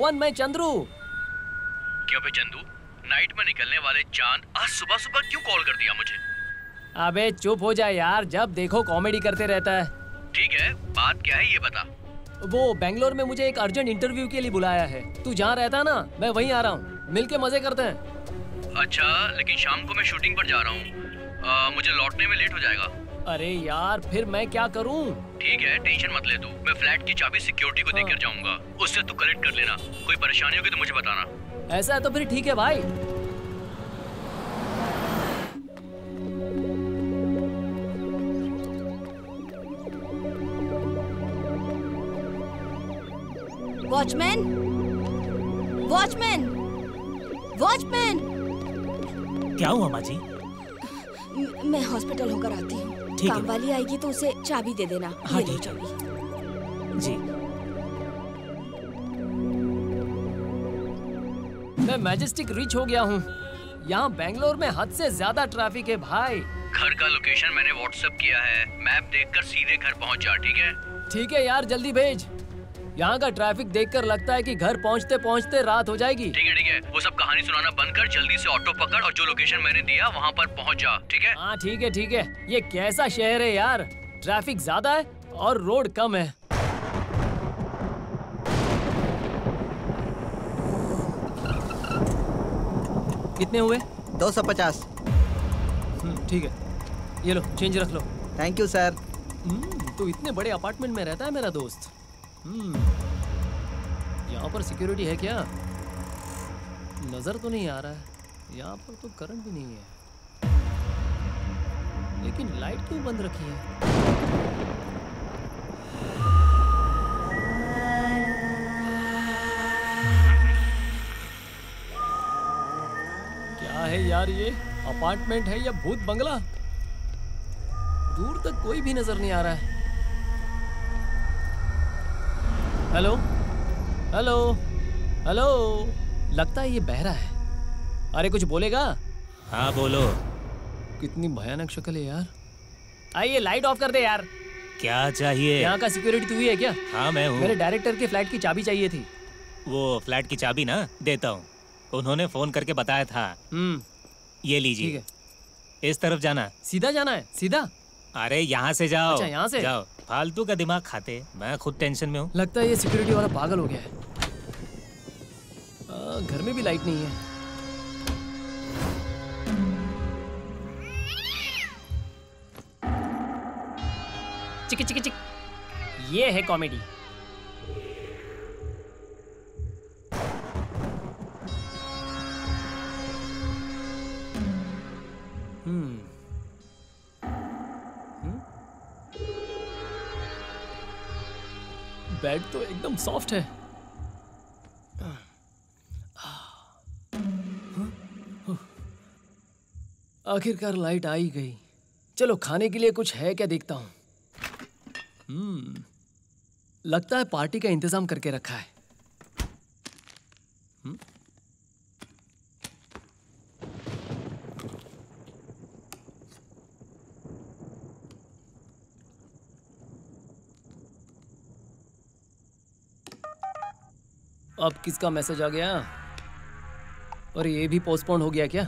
पवन, मैं चंद्रू। क्यों बे चंदू, नाइट में निकलने वाले चांद आज सुबह सुबह क्यों कॉल कर दिया मुझे? अबे चुप हो जा यार, जब देखो कॉमेडी करते रहता है। ठीक है, बात क्या है ये बता। वो बेंगलोर में मुझे एक अर्जेंट इंटरव्यू के लिए बुलाया है। तू जहाँ रहता है ना, मैं वहीं आ रहा हूँ, मिलके मजे करते हैं। अच्छा, लेकिन शाम को मैं शूटिंग पर जा रहा हूँ, मुझे लौटने में लेट हो जाएगा। अरे यार, फिर मैं क्या करूँ? ठीक है, टेंशन मत ले तू, मैं फ्लैट की चाबी सिक्योरिटी को देकर जाऊंगा, उससे तू कलेक्ट कर लेना। कोई परेशानी होगी तो मुझे बताना। ऐसा है तो फिर ठीक है भाई। Watchman, watchman, watchman. क्या हुआ माँ जी? मैं हॉस्पिटल होकर आती हूँ। काम वाली आएगी तो उसे चाबी दे देना। हाँ ठीक है जी। मैं मैजेस्टिक रीच हो गया हूँ। यहाँ बेंगलोर में हद से ज्यादा ट्रैफिक है भाई। घर का लोकेशन मैंने व्हाट्सएप किया है, मैप देखकर सीधे घर पहुँच जा। ठीक है? ठीक है यार, जल्दी भेज। यहाँ का ट्रैफिक देखकर लगता है कि घर पहुँचते पहुँचते रात हो जाएगी। ठीक है, वो सब कहानी सुनाना बंद कर, जल्दी से ऑटो पकड़ और जो लोकेशन मैंने दिया वहाँ पर पहुँच जा। ठीक है? हाँ ठीक है ठीक है। ये कैसा शहर है यार, ट्रैफिक ज्यादा है और रोड कम है। कितने हुए? 250। ठीक है, ये लो चेंज रख लो। Thank you sir. तो इतने बड़े अपार्टमेंट में रहता है मेरा दोस्त। यहाँ पर सिक्योरिटी है क्या? नजर तो नहीं आ रहा है। यहाँ पर तो करंट भी नहीं है, लेकिन लाइट क्यों बंद रखी है? क्या है यार ये? अपार्टमेंट है या भूत बंगला? दूर तक कोई भी नजर नहीं आ रहा है। हेलो हेलो हेलो, लगता है ये बहरा है। अरे कुछ बोलेगा? हाँ बोलो। कितनी भयानक शक्ल है यार। आइए लाइट ऑफ कर दे यार। क्या चाहिए? यहाँ का सिक्योरिटी तू ही है क्या? हाँ मैं हूँ। मेरे डायरेक्टर के फ्लैट की चाबी चाहिए थी। वो फ्लैट की चाबी ना, देता हूँ। उन्होंने फोन करके बताया था। ये लीजिए। ठीक है। इस तरफ जाना। सीधा जाना है? सीधा? अरे यहाँ से जाओ। अच्छा यहाँ से जाओ। फालतू का दिमाग खाते, मैं खुद टेंशन में हूँ। लगता है ये सिक्योरिटी वाला पागल हो गया है। घर में भी लाइट नहीं है। चिक चिक चिक, ये है कॉमेडी। बेड तो एकदम सॉफ्ट है। आखिरकार लाइट आ ही गई। चलो खाने के लिए कुछ है क्या देखता हूँ। लगता है पार्टी का इंतजाम करके रखा है। अब किसका मैसेज आ गया? और ये भी पोस्टपोन हो गया क्या?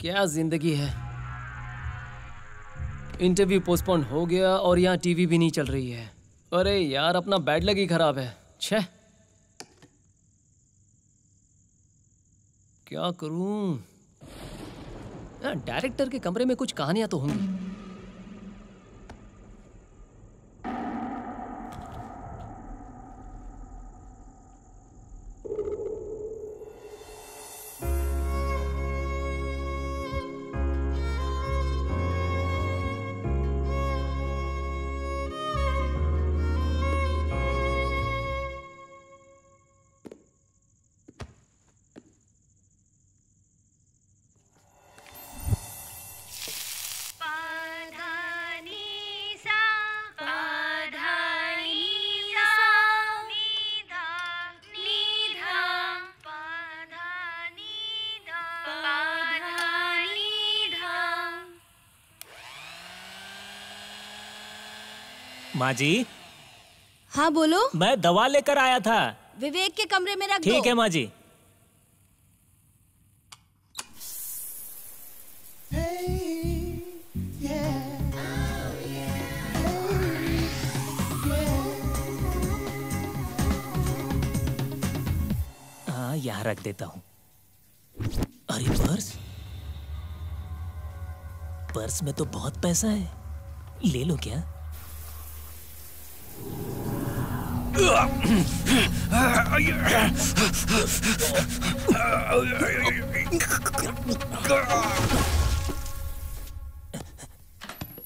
क्या जिंदगी है। इंटरव्यू पोस्टपोन हो गया और यहाँ टीवी भी नहीं चल रही है। अरे यार, अपना बैड लक ही खराब है। छे, क्या करूं? डायरेक्टर के कमरे में कुछ कहानियां तो होंगी। माँ जी। हाँ बोलो। मैं दवा लेकर आया था, विवेक के कमरे में रख दो। ठीक है माँ जी। हाँ, यहाँ रख देता हूँ। अरे पर्स, पर्स में तो बहुत पैसा है, ले लो क्या?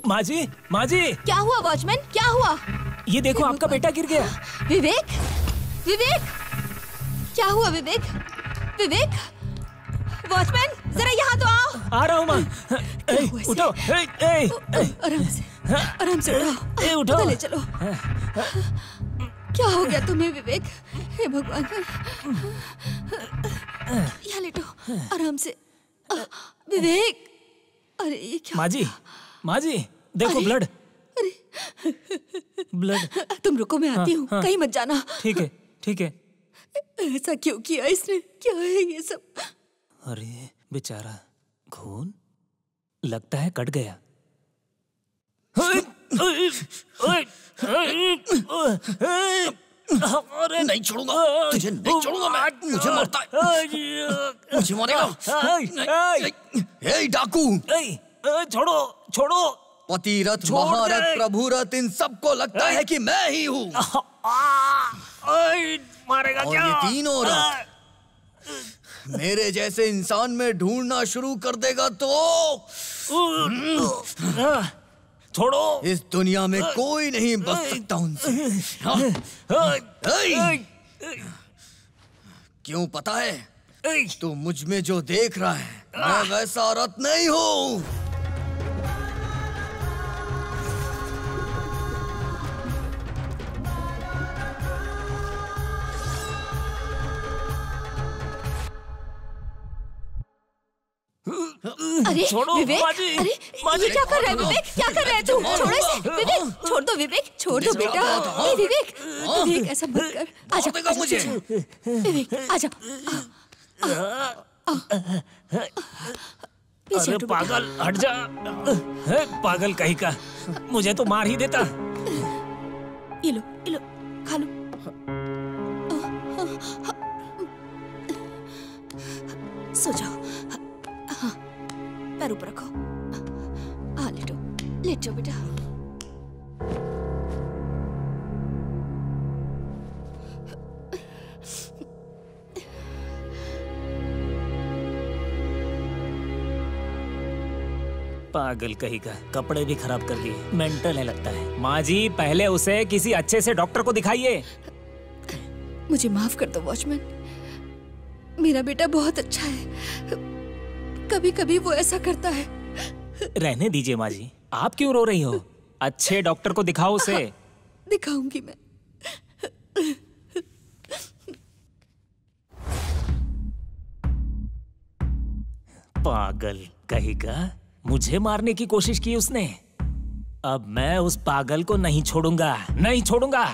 माँ जी, माँ जी। क्या हुआ वॉचमैन, क्या हुआ? ये देखो आपका बेटा गिर गया। विवेक, विवेक, क्या हुआ विवेक? विवेक, वॉचमैन जरा यहाँ तो आओ। आ रहा हूँ माँ। उठो। आराम से उठाओ। उठो। ले चलो। क्या हो गया तुम्हें विवेक? हे भगवान। यहाँ लेटो, आराम से। विवेक, अरे ये क्या? माँ जी, देखो ब्लड। ब्लड। तुम रुको, मैं आती हूँ। कहीं मत जाना। ठीक है। ऐसा क्यों किया इसने? क्या है ये सब? अरे बेचारा, खून लगता है कट गया। अरे नहीं छोड़ूंगा तुझे, नहीं छोड़ूंगा मैं। मुझे मारता है, मुझे मारेगा। हे डाकू, छोड़ो। पतिरथ, महारथ, प्रभुरथ, इन सबको लगता है कि मैं ही हूँ। मारेगा और क्या? ये तीनों रथ मेरे जैसे इंसान में ढूंढना शुरू कर देगा तो छोड़ो। इस दुनिया में कोई नहीं बच सकता उनसे। क्यों पता है? तू मुझ में जो देख रहा है, मैं वैसा रथ नहीं हूँ। अरे छोड़ो विवेक, माँ जी, अरे माँ जी। ये क्या कर रहा है विवेक? क्या कर रहा है तू? छोड़ो इसे विवेक, छोड़ दो विवेक, छोड़ दो बेटा। ए विवेक, विवेक ऐसा मत कर। आजा, देगा मुझे। विवेक आजा। अरे पागल, हट जा। पागल कहीं का, मुझे तो मार ही देता। ये लो, खा लो। सो जाओ। हाँ, पैर ऊपर रखो। हाँ, लेट जाओ बेटा। पागल कहीं का, कपड़े भी खराब कर लिए। मेंटल है लगता है। माँ जी, पहले उसे किसी अच्छे से डॉक्टर को दिखाइए। मुझे माफ कर दो वॉचमैन, मेरा बेटा बहुत अच्छा है। कभी कभी वो ऐसा करता है। रहने दीजिए माँ जी, आप क्यों रो रही हो? अच्छे डॉक्टर को दिखाओ उसे। हाँ, दिखाऊंगी मैं। पागल कहीं का, मुझे मारने की कोशिश की उसने। अब मैं उस पागल को नहीं छोड़ूंगा, नहीं छोड़ूंगा।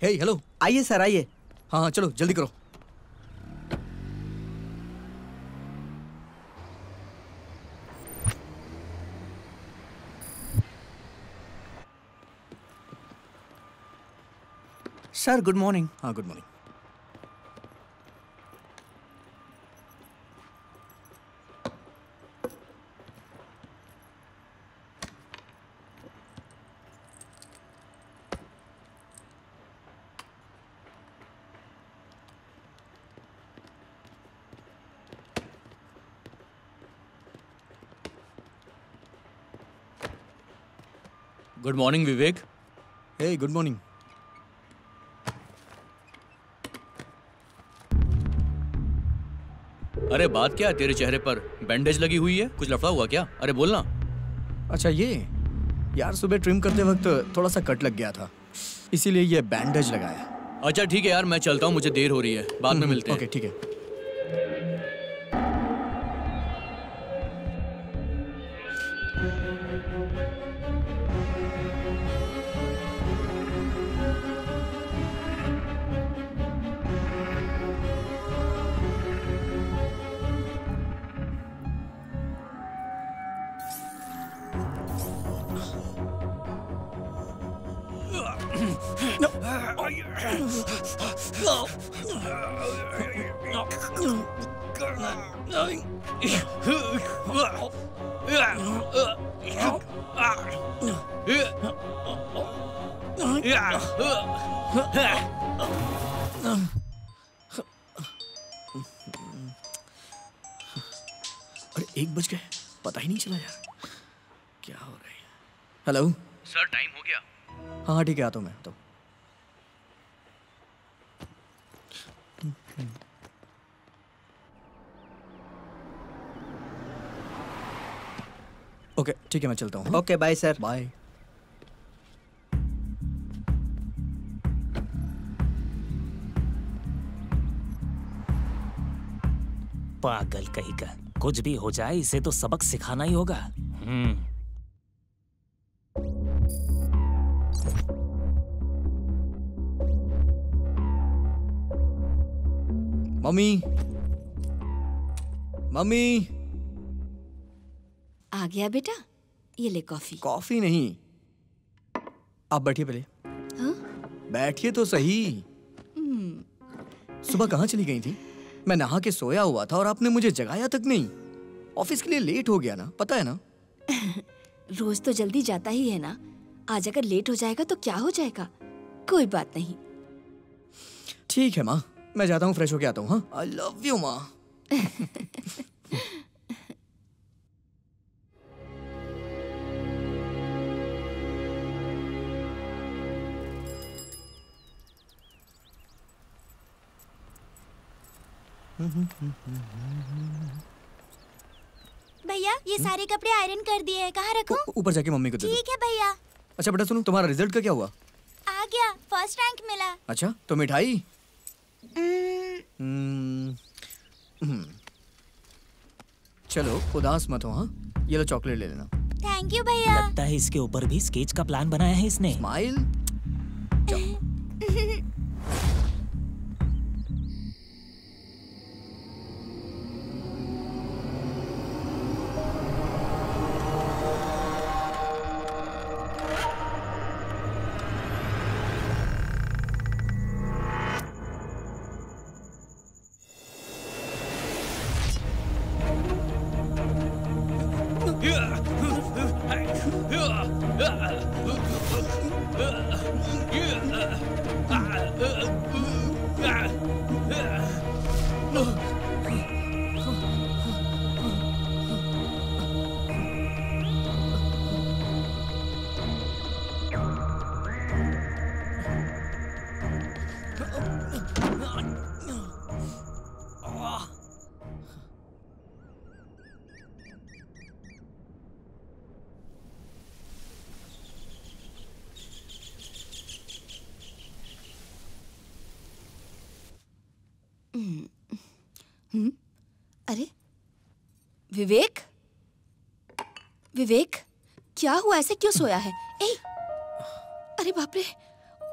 हे हेलो। आइए सर, आइए। हाँ चलो जल्दी करो। Sir good morning. हाँ गुड मॉर्निंग। गुड मॉर्निंग विवेक। हे गुड मॉर्निंग। अरे बात क्या है, तेरे चेहरे पर बैंडेज लगी हुई है, कुछ लफड़ा हुआ क्या? अरे बोलना। अच्छा ये यार, सुबह ट्रिम करते वक्त थोड़ा सा कट लग गया था, इसीलिए ये बैंडेज लगाया। अच्छा ठीक है यार, मैं चलता हूँ, मुझे देर हो रही है, बाद में मिलते हैं। ओके ठीक है। अरे 1 बज गए, पता ही नहीं चला यार, क्या हो रहा है। हेलो सर, टाइम हो गया। हाँ हाँ ठीक है, आता हूँ मैं तो। ओके ठीक है, मैं चलता हूँ। Okay bye sir. बाय। पागल कहीं का, कुछ भी हो जाए इसे तो सबक सिखाना ही होगा। Mummy, mummy. आ गया बेटा, ये ले कॉफी। कॉफी नहीं, आप बैठिए पहले। हाँ? बैठिए तो सही। सुबह कहाँ चली गई थी? मैं नहा के सोया हुआ था और आपने मुझे जगाया तक नहीं। ऑफिस के लिए लेट हो गया ना, पता है ना। रोज तो जल्दी जाता ही है ना, आज अगर लेट हो जाएगा तो क्या हो जाएगा, कोई बात नहीं। ठीक है माँ, मैं जाता हूँ, फ्रेश होके आता हूँ। हाँ, आई लव यू माँ। भैया ये सारे कपड़े आयरन कर दिए हैं, कहाँ रखूं? ऊपर जाके मम्मी को दे दो। ठीक है भैया। अच्छा बेटा सुनो, तुम्हारा रिजल्ट का क्या हुआ? आ गया, फर्स्ट रैंक मिला। अच्छा, तो मिठाई? चलो उदास मत हो। हाँ, ये लो चॉकलेट ले लेना। थैंक यू भैया। लगता है इसके ऊपर भी स्केच का प्लान बनाया है इसने। स्माइल। अरे विवेक, विवेक क्या हुआ, ऐसे क्यों सोया है? ए, अरे बाप रे,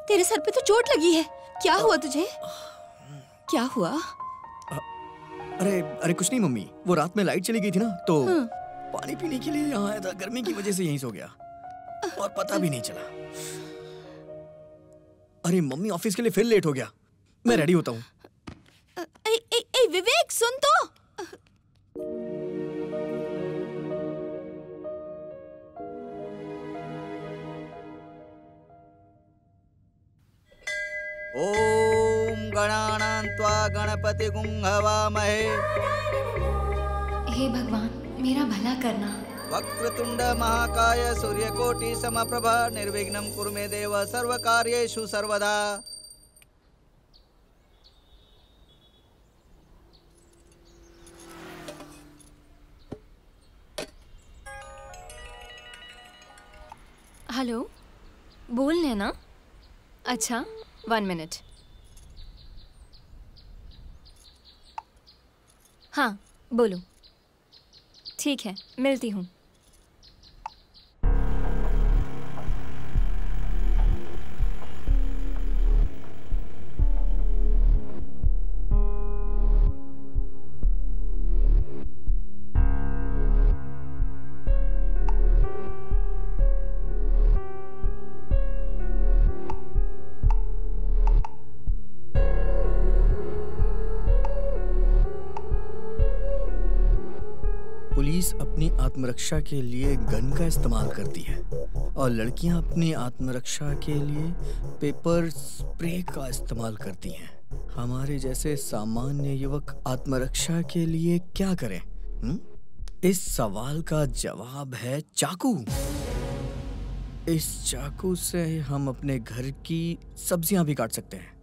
तेरे सर पे तो चोट लगी है, क्या हुआ तुझे? क्या हुआ? अरे अरे कुछ नहीं मम्मी, वो रात में लाइट चली गई थी ना, तो पानी पीने के लिए यहाँ आया था, गर्मी की वजह से यहीं सो गया और पता भी नहीं चला। अरे मम्मी ऑफिस के लिए फिर लेट हो गया, मैं रेडी होता हूँ। विवेक सुन तो। ओम गणानां त्वा गणपतिगुं हवामहे। हे भगवान, मेरा भला करना। वक्रतुंड महाकाय सूर्यकोटि समप्रभा निर्विघ्नं कुरु मे देव सर्वकार्येषु सर्वदा। हेलो, बोल लेना। अच्छा 1 मिनट। हाँ बोलो। ठीक है, मिलती हूँ। पुलिस अपनी आत्मरक्षा के लिए गन का इस्तेमाल करती है और लड़कियां अपनी आत्मरक्षा के लिए पेपर स्प्रे का इस्तेमाल करती हैं। हमारे जैसे सामान्य युवक आत्मरक्षा के लिए क्या करें? इस सवाल का जवाब है चाकू। इस चाकू से हम अपने घर की सब्जियां भी काट सकते हैं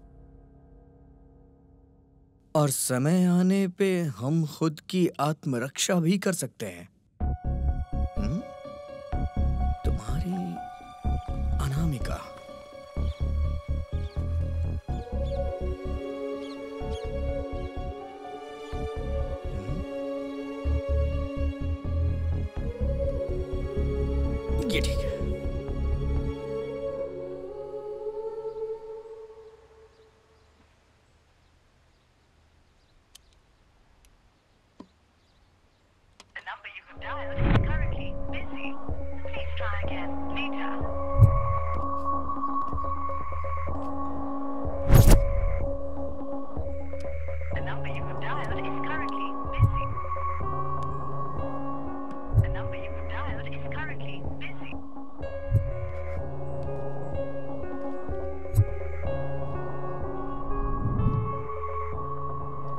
और समय आने पे हम खुद की आत्मरक्षा भी कर सकते हैं। तुम्हारी अनामिका। ये ठीक है।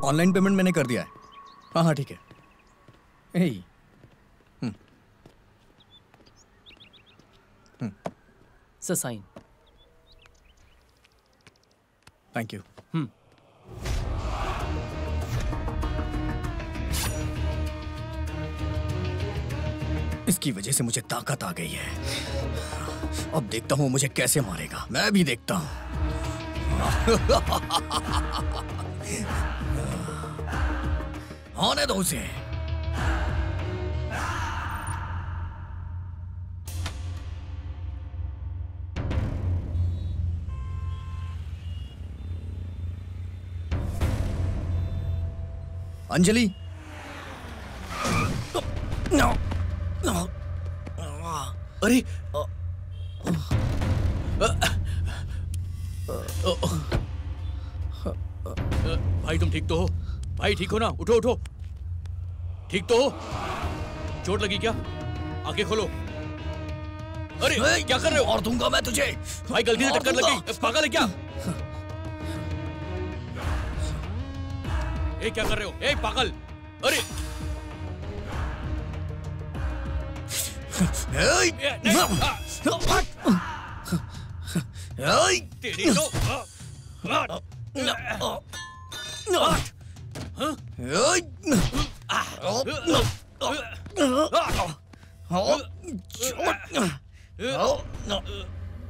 ऑनलाइन पेमेंट मैंने कर दिया है। हाँ हाँ ठीक है। Sir sign. Thank you. इसकी वजह से मुझे ताकत आ गई है। अब देखता हूँ मुझे कैसे मारेगा। मैं भी देखता हूँ। होने दो उसे। अंजलि, अरे भाई तुम ठीक तो हो? भाई ठीक हो ना? उठो उठो। ठीक तो हो? चोट लगी क्या? आंखें खोलो। अरे क्या कर रहे हो? और दूंगा मैं तुझे। भाई गलती से टक्कर लगी। पागल है क्या? ए क्या कर रहे हो? ए पागल। अरे तेरी तो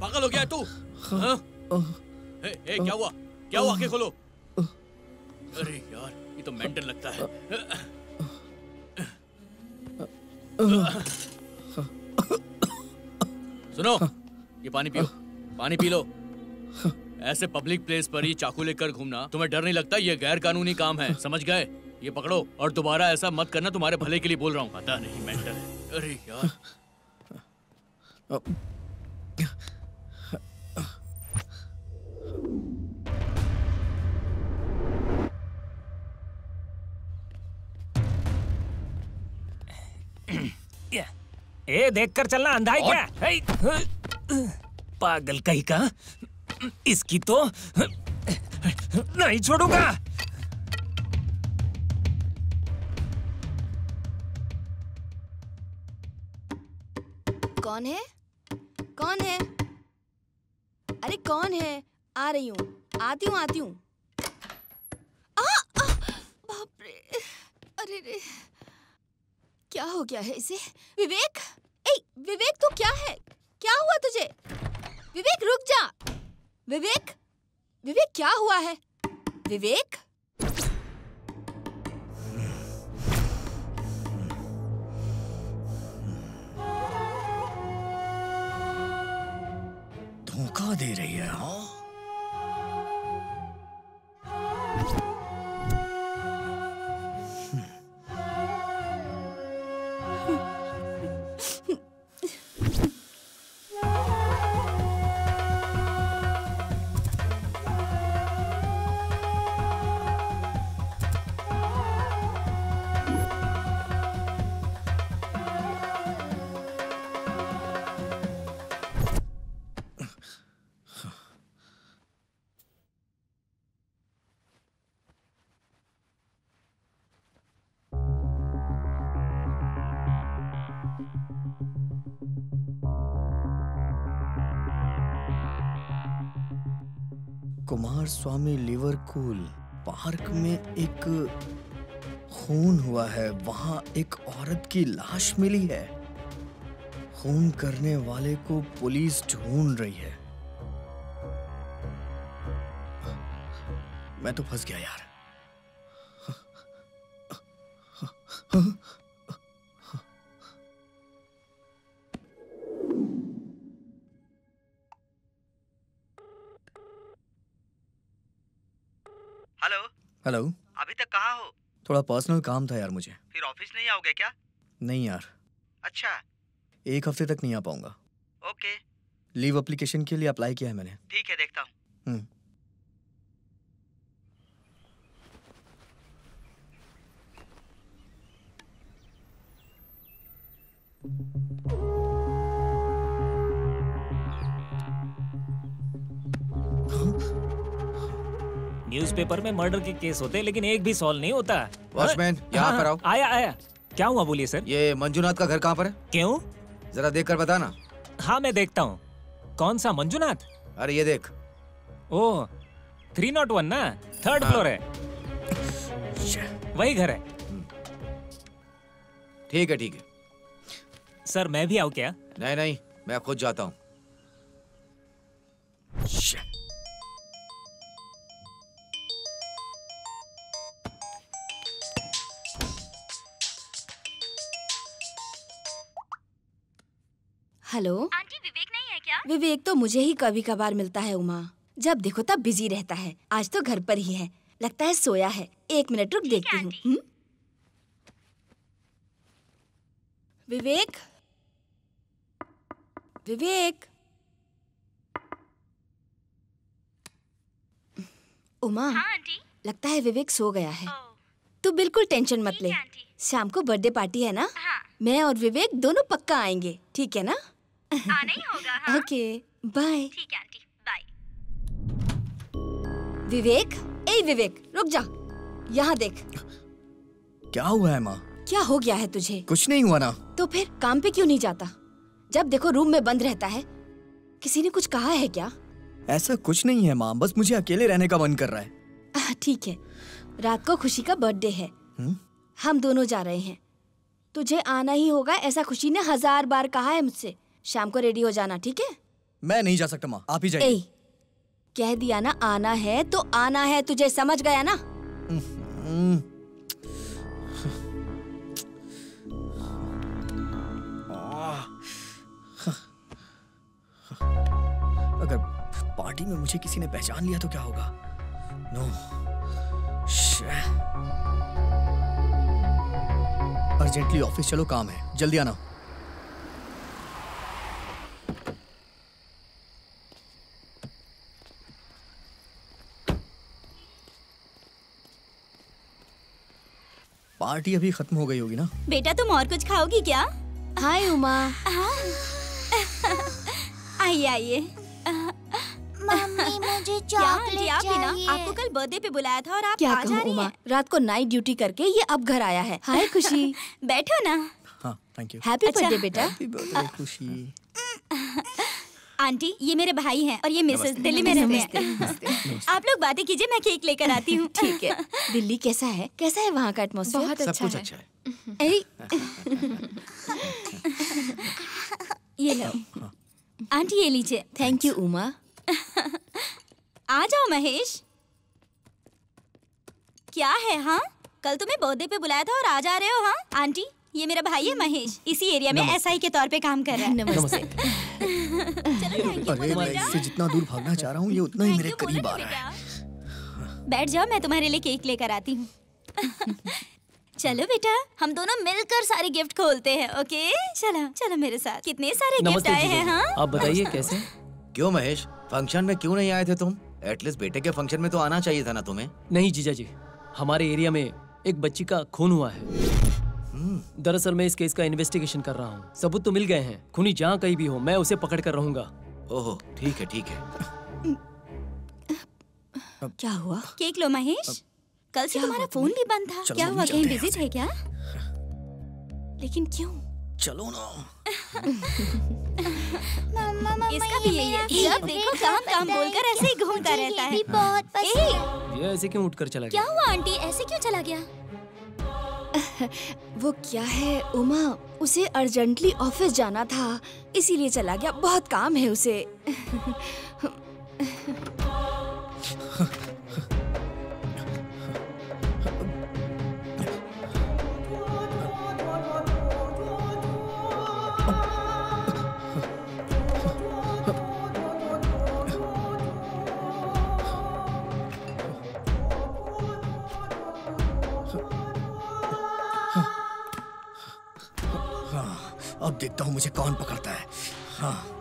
पागल हो गया है तू? क्या हुआ? क्या हुआ? आंखें खोलो। अरे यार ये तो मेंटल लगता है। सुनो, ये पानी पियो। पानी पी लो। ऐसे पब्लिक प्लेस पर ये चाकू लेकर घूमना तुम्हें डर नहीं लगता? ये गैर कानूनी काम है, समझ गए? ये पकड़ो और दोबारा ऐसा मत करना। तुम्हारे भले के लिए बोल रहा हूँ। पता नहीं मेंटल है। अरे यार ए देखकर चलना, अंधा है क्या? पागल कहीं का। इसकी तो नहीं छोड़ूंगा। कौन है? कौन है? अरे कौन है? आ रही हूँ, आती हूँ, आती हूँ। बाप रे, अरे रे, क्या हो गया है इसे? विवेक, विवेक तो क्या है? क्या हुआ तुझे? विवेक रुक जा। विवेक, विवेक क्या हुआ है? विवेक, धोखा दे रही है। हाँ कुमार स्वामी लिवरकूल पार्क में एक खून हुआ है। वहां एक औरत की लाश मिली है। खून करने वाले को पुलिस ढूंढ रही है। मैं तो फंस गया यार। हेलो। हेलो। अभी तक कहाँ हो? थोड़ा पर्सनल काम था यार मुझे। फिर ऑफिस नहीं आओगे क्या? नहीं यार। अच्छा। 1 हफ्ते तक नहीं आ पाऊंगा। ओके। लीव एप्लीकेशन के लिए अप्लाई किया है मैंने। ठीक है, देखता हूँ। न्यूज़पेपर में मर्डर के केस होते हैं लेकिन एक भी सॉल्व नहीं होता। वॉचमैन, यहाँ पर आओ। आया। क्या हुआ बोलिए सर। ये मंजूनाथ का घर कहाँ पर है? क्यों? जरा देख कर बता ना। हाँ मैं देखता हूँ। कौन सा मंजूनाथ? अरे ये देख। ओह 301 ना, 3rd फ्लोर है। वही घर है। ठीक है ठीक है। सर मैं भी आऊँ क्या? नहीं नहीं, मैं खुद जाता हूँ। हेलो आंटी, विवेक नहीं है क्या? विवेक तो मुझे ही कभी कभार मिलता है उमा। जब देखो तब बिजी रहता है। आज तो घर पर ही है। लगता है सोया है। 1 मिनट रुक, देखती हूँ। विवेक, विवेक। उमा, हाँ आंटी। लगता है विवेक सो गया है। तू बिल्कुल टेंशन मत ले। शाम को बर्थडे पार्टी है ना? हाँ। मैं और विवेक दोनों पक्का आएंगे, ठीक है ना? आना ही होगा। हाँ। Okay, bye. ठीक है आंटी, बाय। विवेक, ए विवेक, रुक जा। यहाँ देख। क्या हुआ है माँ? क्या हो गया है तुझे? कुछ नहीं हुआ ना। तो फिर काम पे क्यों नहीं जाता? जब देखो रूम में बंद रहता है। किसी ने कुछ कहा है क्या? ऐसा कुछ नहीं है माँ, बस मुझे अकेले रहने का मन कर रहा है। ठीक है। रात को खुशी का बर्थडे है। हम दोनों जा रहे हैं। तुझे आना ही होगा, ऐसा खुशी ने 1000 बार कहा है मुझसे। शाम को रेडी हो जाना, ठीक है? मैं नहीं जा सकता माँ, आप ही जाइए। कह दिया ना, आना है तो आना है, तुझे समझ गया ना? अगर पार्टी में मुझे किसी ने पहचान लिया तो क्या होगा? नो। अर्जेंटली ऑफिस चलो, काम है, जल्दी आना। पार्टी अभी खत्म हो गई होगी ना? बेटा तुम और कुछ खाओगी क्या? हाय उमा। आइए आइए। मम्मी मुझे चॉकलेट आप भी ना, चाहिए। आपको कल बर्थडे पे बुलाया था और आप क्या आ जा कहूँ रही उमा, हैं। रात को नाइट ड्यूटी करके ये अब घर आया है। हाय खुशी। बैठो ना। हाँ, थैंक यू। हैप्पी अच्छा। बर्थडे बेटा। हैप्पी बर्थडे खुशी। आंटी ये मेरे भाई हैं और ये मिसेस दिल्ली में रहते हैं। आप लोग बातें कीजिए, मैं केक लेकर आती हूँ। ठीक है। दिल्ली कैसा है? कैसा है वहाँ का एटमॉस्फेयर? बहुत सब अच्छा कुछ है। अच्छा है। ये लो आंटी, ये लीजिए। Thank you Uma. आ जाओ महेश। क्या है? हाँ, कल तुम्हें बर्थडे पे बुलाया था और आ जा रहे हो? हाँ आंटी, ये मेरा भाई है महेश, इसी एरिया में एसआई के तौर पे काम कर रहा है। नमस्ते। अरे मैं इससे जितना दूर भागना चाह रहा हूँ ये उतना ही मेरे करीब आ रहा है। बैठ जाओ, मैं तुम्हारे लिए केक लेकर आती हूँ। चलो बेटा, हम दोनों मिलकर सारे गिफ्ट खोलते हैं। ओके, चलो चलो मेरे साथ। कितने सारे गिफ्ट आए हैं। हाँ, आप बताइए कैसे? क्यों महेश, फंक्शन में क्यों नहीं आए थे तुम? एटलीस्ट बेटे के फंक्शन में तो आना चाहिए था ना तुम्हें। नहीं जीजा जी, हमारे एरिया में एक बच्ची का खून हुआ है। दरअसल मैं इस केस का इन्वेस्टिगेशन कर रहा हूँ। सबूत तो मिल गए हैं। खूनी जहाँ कहीं भी हो मैं उसे पकड़ कर रहूंगा। ओहो, ठीक है ठीक है। क्या हुआ? केक लो महेश। कल से तुम्हारा फोन भी बंद था। क्या हुआ, कहीं बिजी थे क्या? लेकिन क्यों? चलो ना। मम्मा इसका भी यही है। जब देखो काम काम बोलकर ऐसे ही घूमता रहता है। बहुत पसंद। ये ऐसे क्यों उठकर चला गया? क्या हुआ आंटी, ऐसे क्यों चला गया? वो क्या है उमा, उसे अर्जेंटली ऑफिस जाना था इसीलिए चला गया। बहुत काम है उसे। अब देखता हूँ मुझे कौन पकड़ता है। हाँ।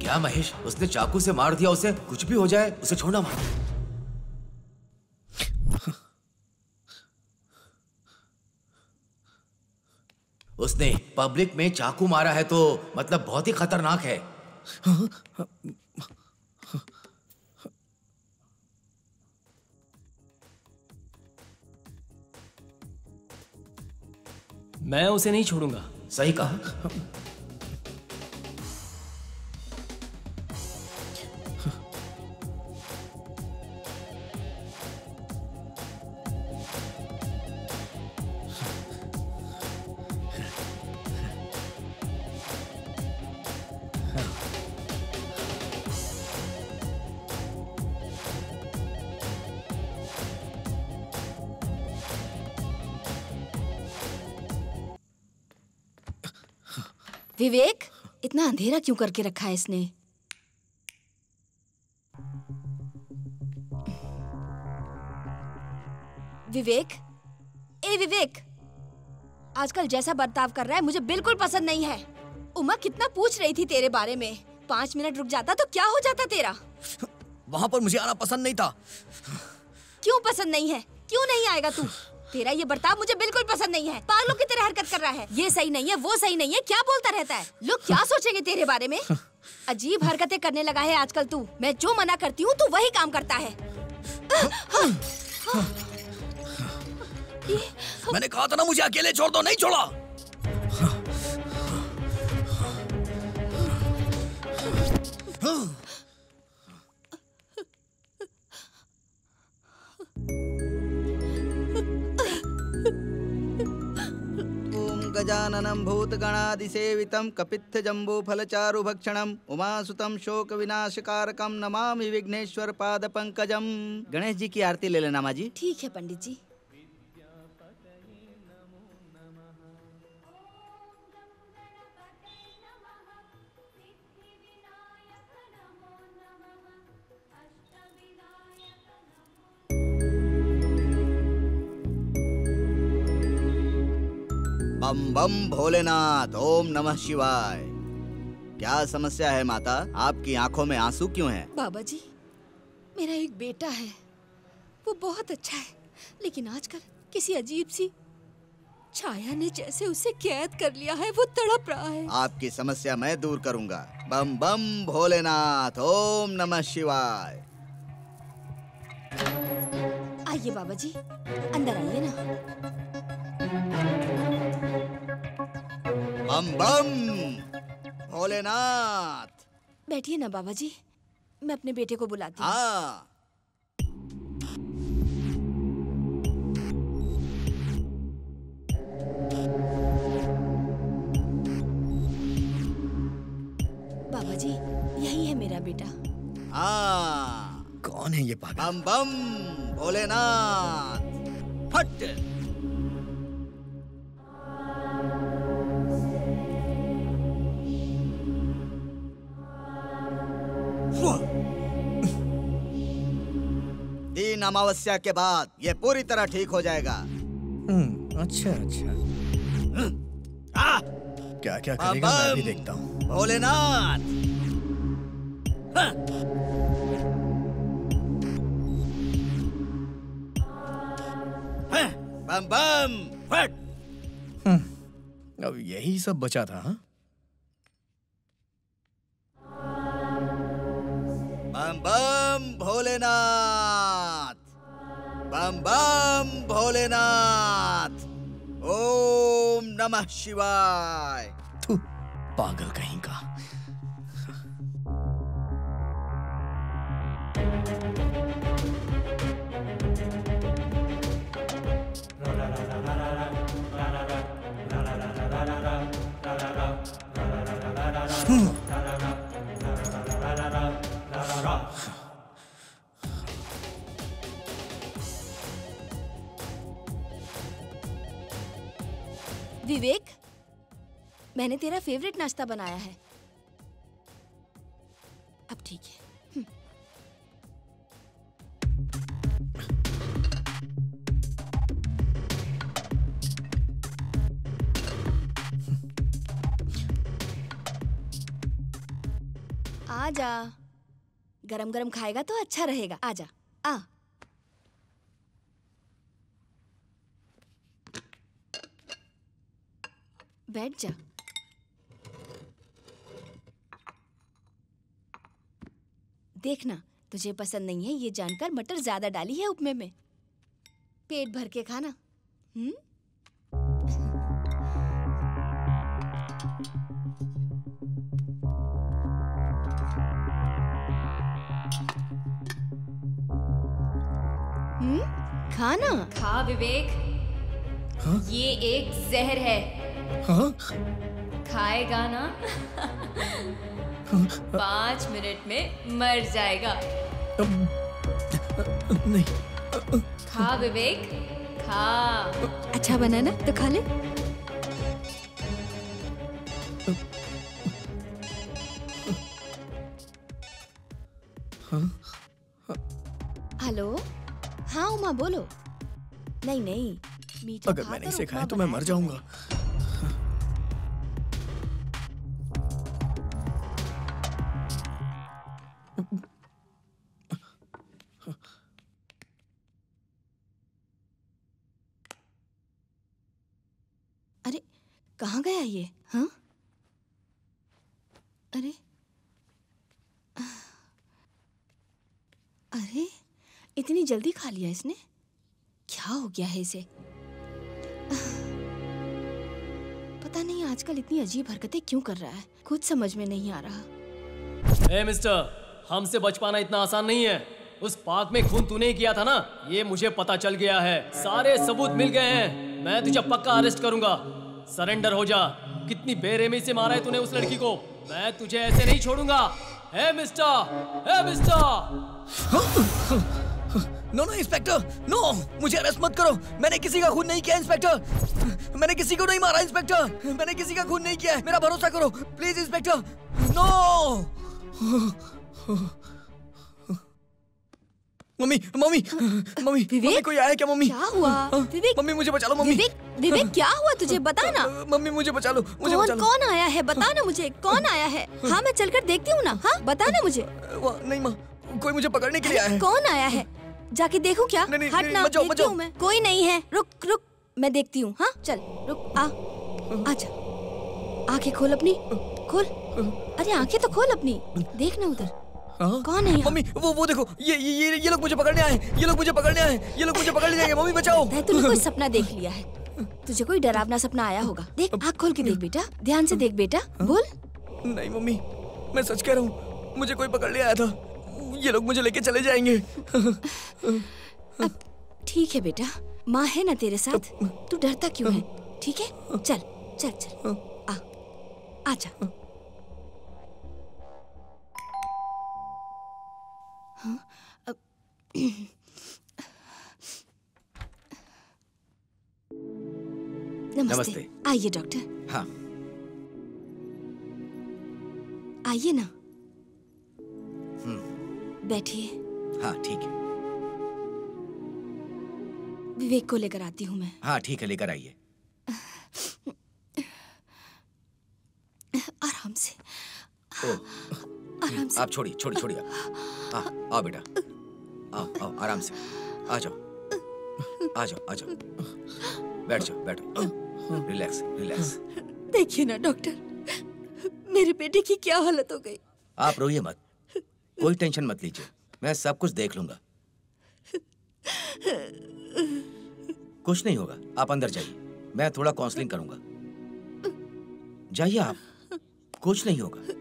क्या महेश, उसने चाकू से मार दिया उसे? कुछ भी हो जाए उसे छोड़ना मत। उसने पब्लिक में चाकू मारा है तो मतलब बहुत ही खतरनाक है। मैं उसे नहीं छोड़ूंगा। सही कहा। विवेक, इतना अंधेरा क्यों करके रखा है इसने? विवेक, ए विवेक, आजकल जैसा बर्ताव कर रहा है मुझे बिल्कुल पसंद नहीं है। उमा कितना पूछ रही थी तेरे बारे में। 5 मिनट रुक जाता तो क्या हो जाता तेरा? वहाँ पर मुझे आना पसंद नहीं था। क्यों पसंद नहीं है? क्यों नहीं आएगा तू? तेरा ये बर्ताव मुझे बिल्कुल पसंद नहीं है। पागलों की तरह हरकत कर रहा है। ये सही नहीं है, वो सही नहीं है, क्या बोलता रहता है? लोग क्या सोचेंगे तेरे बारे में? अजीब हरकतें करने लगा है आजकल तू। मैं जो मना करती हूँ तू वही काम करता है। मैंने कहा था ना मुझे अकेले छोड़ दो, नहीं छोड़ा। गजाननं भूतगणादिसेवितं कपित्थजम्बूफलचारुभक्षणं उमासुतं शोकविनाशकारकं नमामि विघ्नेश्वर पादपंकजं। गणेश जी की आरती ले लेना माँ जी। ठीक है पंडित जी। बम बम भोलेनाथ, ओम नमः शिवाय। क्या समस्या है माता? आपकी आंखों में आंसू क्यों हैं? बाबा जी, मेरा एक बेटा है, वो बहुत अच्छा है, लेकिन आजकल किसी अजीब सी छाया ने जैसे उसे कैद कर लिया है। वो तड़प रहा है। आपकी समस्या मैं दूर करूंगा। बम बम भोलेनाथ, ओम नमः शिवाय। आइए बाबा जी, अंदर आइए ना। बम बम भोलेनाथ। बैठिए ना बाबा जी, मैं अपने बेटे को बुलाती हूँ। हाँ। बेटा। हाँ। कौन है ये पागल? बम बम भोलेनाथ। फट। तीन अमावस्या के बाद ये पूरी तरह ठीक हो जाएगा। अच्छा अच्छा। क्या क्या करेगा मैं भी देखता हूँ। भोलेनाथ। बम बम फट। अब यही सब बचा था। हाँ? बम बम भोलेनाथ। बम बम भोलेनाथ। ओम नमः शिवाय। थू, पागल कहीं का। विवेक, मैंने तेरा फेवरेट नाश्ता बनाया है। अब ठीक है। आजा, गरम गरम खाएगा तो अच्छा रहेगा। आजा, आ। बैठ जा। देखना, तुझे पसंद नहीं है ये जानकर मटर ज्यादा डाली है उपमे में। पेट भर के खाना। खाना खा विवेक। हाँ? ये एक जहर है। हाँ? खाएगा ना? 5 मिनट में मर जाएगा। नहीं। खा विवेक, खा। अच्छा बना ना, तो खा ले। हेलो, हाँ उमा बोलो। नहीं नहीं, मीठा अगर मैंने इसे खाया तो मैं मर जाऊंगा। अरे कहाँ गया ये? हाँ? अरे अरे इतनी जल्दी खा लिया इसने? क्या हो गया है इसे? पता नहीं आजकल इतनी अजीब हरकतें क्यों कर रहा है, कुछ समझ में नहीं आ रहा। ए मिस्टर, हमसे बच पाना इतना आसान नहीं है। उस पार्क में खून तूने ही किया था ना, ये मुझे पता चल गया है। सारे सबूत मिल गए हैं। मैं तुझे पक्का अरेस्ट करूंगा। सरेंडर हो जा। कितनी बेरहमी से मारा है तूने उस लड़की को। मैं तुझे ऐसे नहीं छोड़ूंगा। ए मिस्टर, ए mister. No no inspector, no, मुझे अरेस्ट मत करो। मैंने किसी का खून नहीं किया इंस्पेक्टर। मैंने किसी को नहीं मारा इंस्पेक्टर। मैंने किसी का खून नहीं किया है। मेरा भरोसा करो please inspector. No. Mummy mummy mummy, mummy कोई आया क्या? मम्मी क्या हुआ? विवेक, मम्मी मुझे बचा लो। मम्मी विवेक क्या हुआ तुझे, बता ना। मम्मी मुझे बचा लो, मुझे बचा लो। कौन आया है, बता ना मुझे, कौन आया है? हाँ मैं चलकर देखती हूँ ना। हाँ बता ना मुझे। नहीं माँ, कोई मुझे पकड़ने के लिए आया है। कौन आया है? जाके देखूं क्या? नहीं, हट ना, देखती हूँ मैं। कोई नहीं है, रुक रुक, मैं देखती हूँ। हाँ चल रुक, आ आजा, आंखें खोल अपनी, खोल। अरे आंखें तो खोल अपनी, देख ना उधर। कौन है? मम्मी वो देखो, ये लोग मुझे पकड़ने आए। ये लोग मुझे पकड़ने आए। ये लोग मुझे पकड़ ले जाएंगे। मम्मी बचाओ। तूने कोई सपना देख लिया है। तुझे कोई डरावना सपना आया होगा। देख, आँख खोल के देख बेटा, ध्यान से देख बेटा, बोल। नहीं मम्मी, मैं सच कह रहा हूँ, मुझे कोई पकड़ ले आया था। ये लोग मुझे लेके चले जाएंगे। ठीक है बेटा, माँ है ना तेरे साथ, तू डरता क्यों है? ठीक है, चल चल चल, आ आजा। नमस्ते। आइए डॉक्टर। हाँ। आइए ना। बैठिए। हाँ ठीक है। विवेक को लेकर आती हूँ मैं। हाँ ठीक है, लेकर आइए। आराम से। आराम से। आप छोड़िए छोड़िए छोड़िए। आओ बेटा, आओ आओ आराम से। आ जाओ आ जाओ आ जाओ। बैठ जाओ बैठो। Relax relax. देखिए ना डॉक्टर, मेरे बेटे की क्या हालत हो गई। आप रोइए मत, कोई टेंशन मत लीजिए, मैं सब कुछ देख लूंगा। कुछ नहीं होगा, आप अंदर जाइए, मैं थोड़ा काउंसलिंग करूंगा। जाइए आप, कुछ नहीं होगा।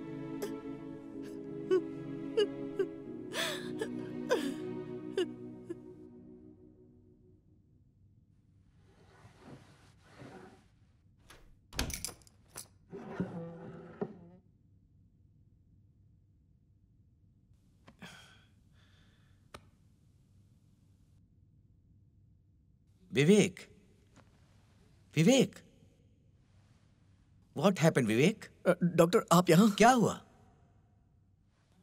विवेक, विवेक, व्हाट हैपेंड विवेक? डॉक्टर आप यहाँ? क्या हुआ?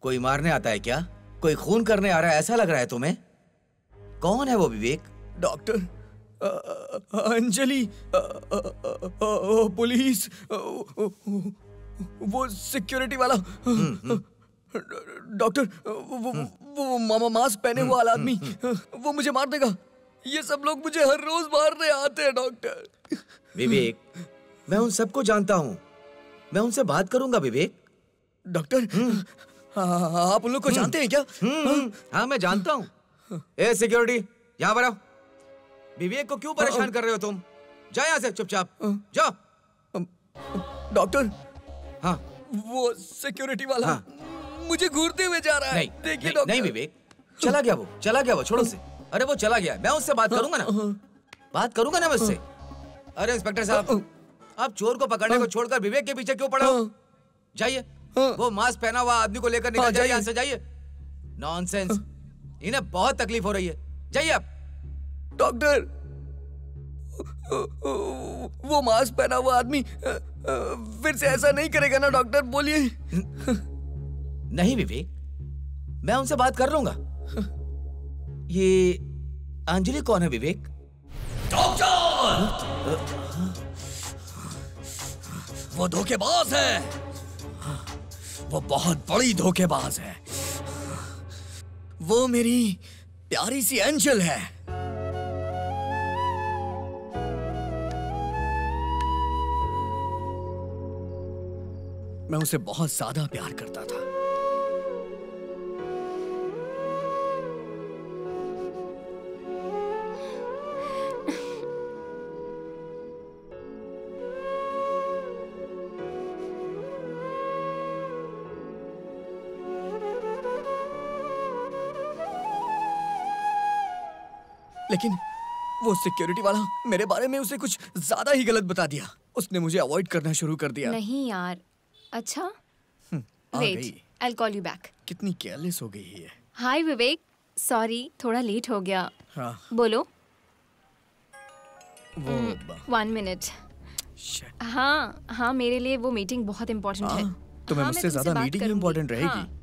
कोई मारने आता है क्या? कोई खून करने आ रहा है ऐसा लग रहा है तुम्हें? कौन है वो विवेक? डॉक्टर, अंजलि, पुलिस, वो सिक्योरिटी वाला। डॉक्टर, वो मास्क पहने हुआ वाला आदमी, वो मुझे मार देगा। ये सब लोग मुझे हर रोज मारने आते हैं डॉक्टर। विवेक, मैं उन सबको जानता हूँ, मैं उनसे बात करूंगा विवेक। डॉक्टर, आप उन लोग को जानते हैं क्या? हाँ मैं जानता हूँ। ए सिक्योरिटी, यहाँ पर आओ। विवेक को क्यों परेशान कर रहे हो तुम? जाओ यहाँ से चुपचाप, जाओ। डॉक्टर, हाँ वो सिक्योरिटी वाला मुझे घूरते हुए जा रहा है। देखिए डॉक्टर। नहीं विवेक, चला गया वो, छोड़ो उसे। अरे वो चला गया, मैं उससे बात करूंगा ना, बात करूंगा ना मैं उससे। अरे इंस्पेक्टर साहब, आप चोर को पकड़ने को छोड़कर विवेक के पीछे क्यों पड़े हो? जाइए, वो मास्क पहना हुआ आदमी को लेकर निकल जाइए यहाँ से, जाइए। नॉनसेंस, इन्हें बहुत तकलीफ हो रही है, जाइए आप। डॉक्टर, वो मास्क पहना हुआ आदमी फिर से ऐसा नहीं करेगा ना डॉक्टर? बोलिए। नहीं विवेक, मैं उनसे बात कर लूंगा। ये अंजलि कौन है विवेक? डॉक्टर, वो धोखेबाज है, वो बहुत बड़ी धोखेबाज है। वो मेरी प्यारी सी एंजल है। मैं उसे बहुत ज्यादा प्यार करता था। लेकिन वो सिक्योरिटी वाला मेरे बारे में उसे कुछ ज्यादा ही गलत बता दिया। उसने मुझे अवॉइड करना शुरू कर दिया। नहीं यार। अच्छा, wait, I'll call you back. कितनी केयरलेस हो गई है। हाय विवेक, सॉरी थोड़ा लेट हो गया। हाँ। बोलो। वो 1 मिनट। हाँ हाँ, मेरे लिए वो मीटिंग बहुत इम्पोर्टेंट है। तो मैं मुझसे ज्यादा मीटिंग इम्पोर्टेंट रहेगी। हाँ।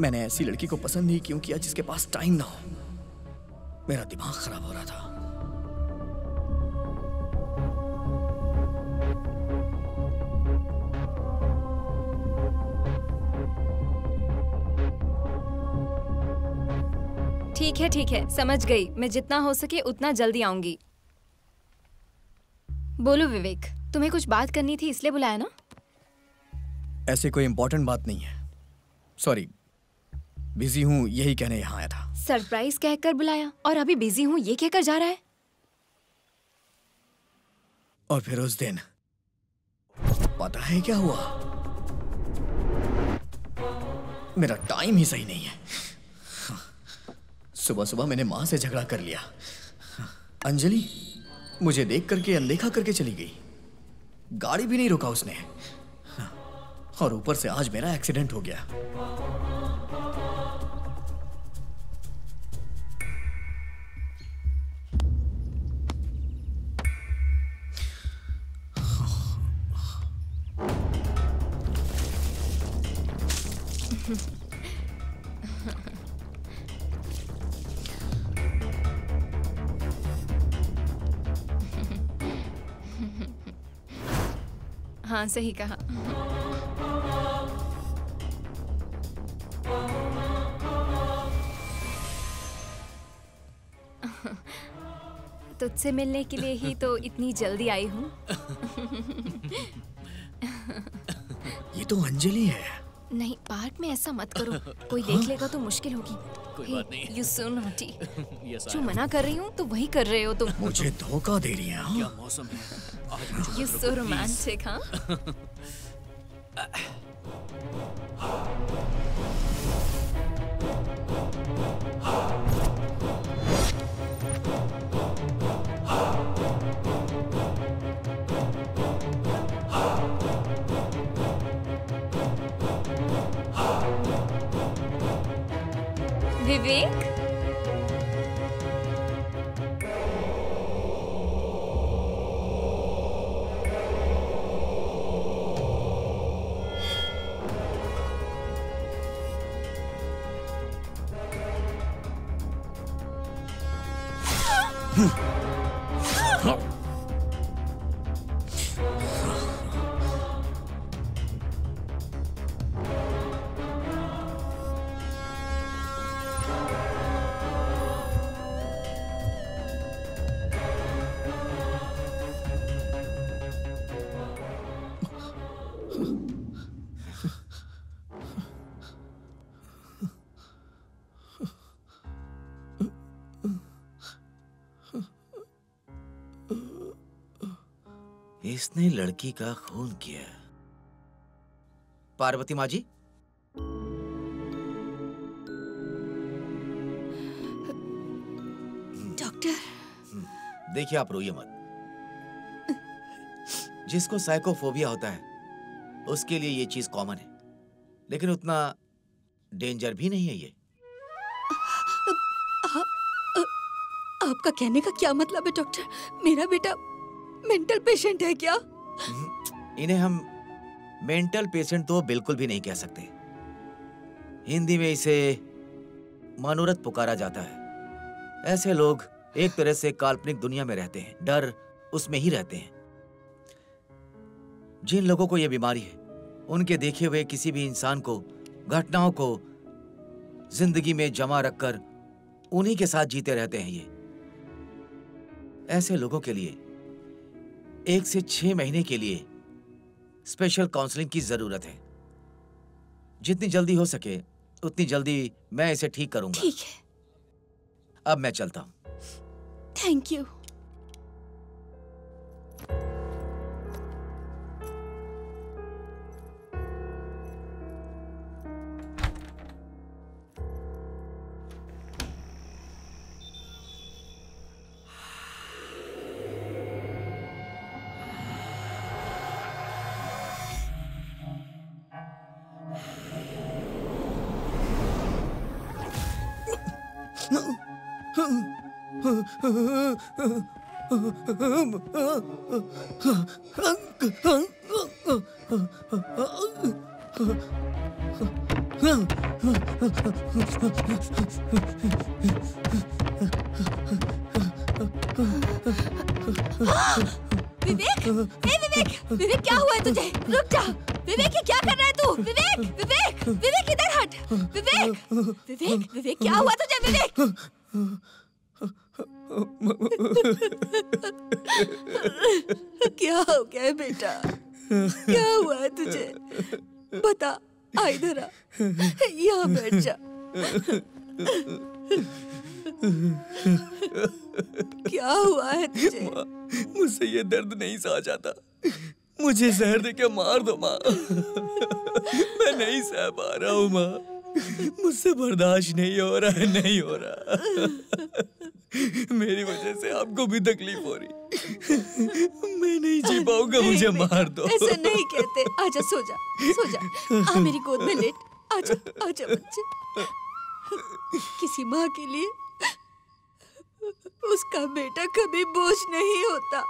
मैंने ऐसी लड़की को पसंद नहीं क्यों किया जिसके पास टाइम ना हो। मेरा दिमाग खराब हो रहा था। ठीक है, समझ गई। मैं जितना हो सके उतना जल्दी आऊंगी। बोलो विवेक, तुम्हें कुछ बात करनी थी इसलिए बुलाया ना? ऐसे कोई इंपॉर्टेंट बात नहीं है। सॉरी, बिजी हूँ यही कहने यहाँ आया था। सरप्राइज कहकर बुलाया और अभी बिजी हूँ ये कहकर जा रहा है। और फिर उस दिन पता है क्या हुआ? मेरा टाइम ही सही नहीं है। सुबह सुबह मैंने मां से झगड़ा कर लिया। अंजलि मुझे देख करके अनदेखा करके चली गई। गाड़ी भी नहीं रोका उसने। और ऊपर से आज मेरा एक्सीडेंट हो गया। हाँ सही कहा। तुझसे मिलने के लिए ही तो इतनी जल्दी आई हूँ। ये तो अंजलि है। नहीं, पार्क में ऐसा मत करो, कोई देख लेगा तो मुश्किल होगी। कोई बात नहीं। You so naughty। Yes, I जो am। मना कर रही हूँ तो वही कर रहे हो तुम। मुझे धोखा दे रही है। क्या मौसम है आज। मुझे You मत so रोको, please। romantic, हाँ? विवेक, इसने लड़की का खून किया। पार्वती माँ जी, डॉक्टर। देखिए आप रोइए मत। जिसको साइकोफोबिया होता है उसके लिए ये चीज कॉमन है, लेकिन उतना डेंजर भी नहीं है ये। आपका कहने का क्या मतलब है डॉक्टर? मेरा बेटा मेंटल पेशेंट है क्या? इन्हें हम मेंटल पेशेंट तो बिल्कुल भी नहीं कह सकते। हिंदी में इसे मनोरथ पुकारा जाता है। ऐसे लोग एक तरह से काल्पनिक दुनिया में रहते हैं, डर उसमें ही रहते हैं। जिन लोगों को यह बीमारी है उनके देखे हुए किसी भी इंसान को, घटनाओं को जिंदगी में जमा रखकर उन्हीं के साथ जीते रहते हैं। ये ऐसे लोगों के लिए 1 से 6 महीने के लिए स्पेशल काउंसलिंग की जरूरत है। जितनी जल्दी हो सके उतनी जल्दी मैं इसे ठीक करूंगा। ठीक है, अब मैं चलता हूं। Thank you. विवेक, विवेक क्या हुआ है तुझे? रुक जा विवेक, ये क्या कर रहा है तू? विवेक, विवेक, विवेक इधर हट। विवेक, विवेक, विवेक क्या हुआ तुझे? विवेक क्या हो गया है बेटा? क्या हुआ है तुझे? बता, आ इधर आ, यहाँ बैठ जा। क्या हुआ है तुझे? माँ, मुझसे ये दर्द नहीं सहा जाता। मुझे जहर दे के मार दो माँ। मैं नहीं सह पा रहा हूँ माँ, मुझसे बर्दाश्त नहीं हो रहा है, नहीं हो रहा। मेरी वजह से आपको भी तकलीफ हो रही। मैं नहीं जी पाऊंगा, मुझे मार दो। ऐसा नहीं कहते। आजा, सो जा, सो जा। आ मेरी गोद में लेट। आजा, आजा बच्चे। किसी माँ के लिए उसका बेटा कभी बोझ नहीं होता।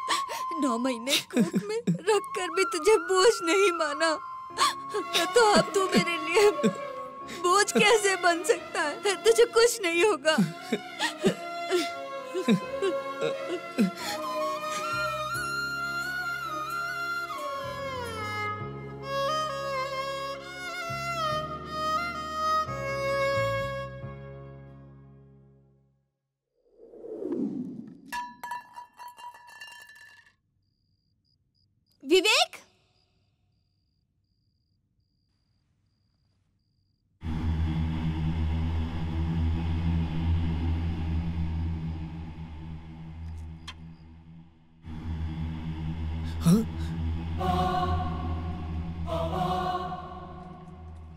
9 महीने कोख में रखकर भी तुझे बोझ नहीं माना, तो अब तू मेरे लिए बोझ कैसे बन सकता है? तुझे कुछ नहीं होगा। विवेक,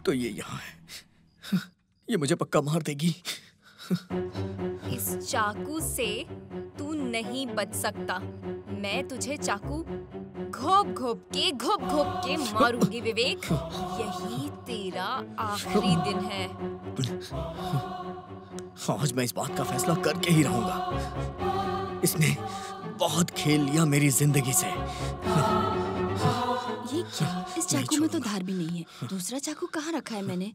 तो ये यहाँ है। ये मुझे पक्का मार देगी। इस चाकू से तू नहीं बच सकता। मैं तुझे चाकू घोप घोप के मारूंगी विवेक। यही तेरा आखिरी दिन है। आज मैं इस बात का फैसला करके ही रहूंगा। इसने बहुत खेल लिया मेरी जिंदगी से। ये क्या? इस चाकू में तो धार भी नहीं है। दूसरा चाकू कहाँ रखा है मैंने?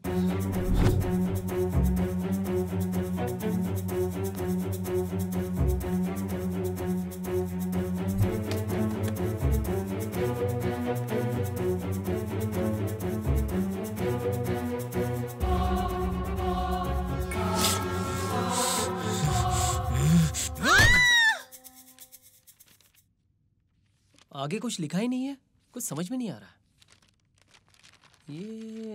आगे कुछ लिखा ही नहीं है, कुछ समझ में नहीं आ रहा। ये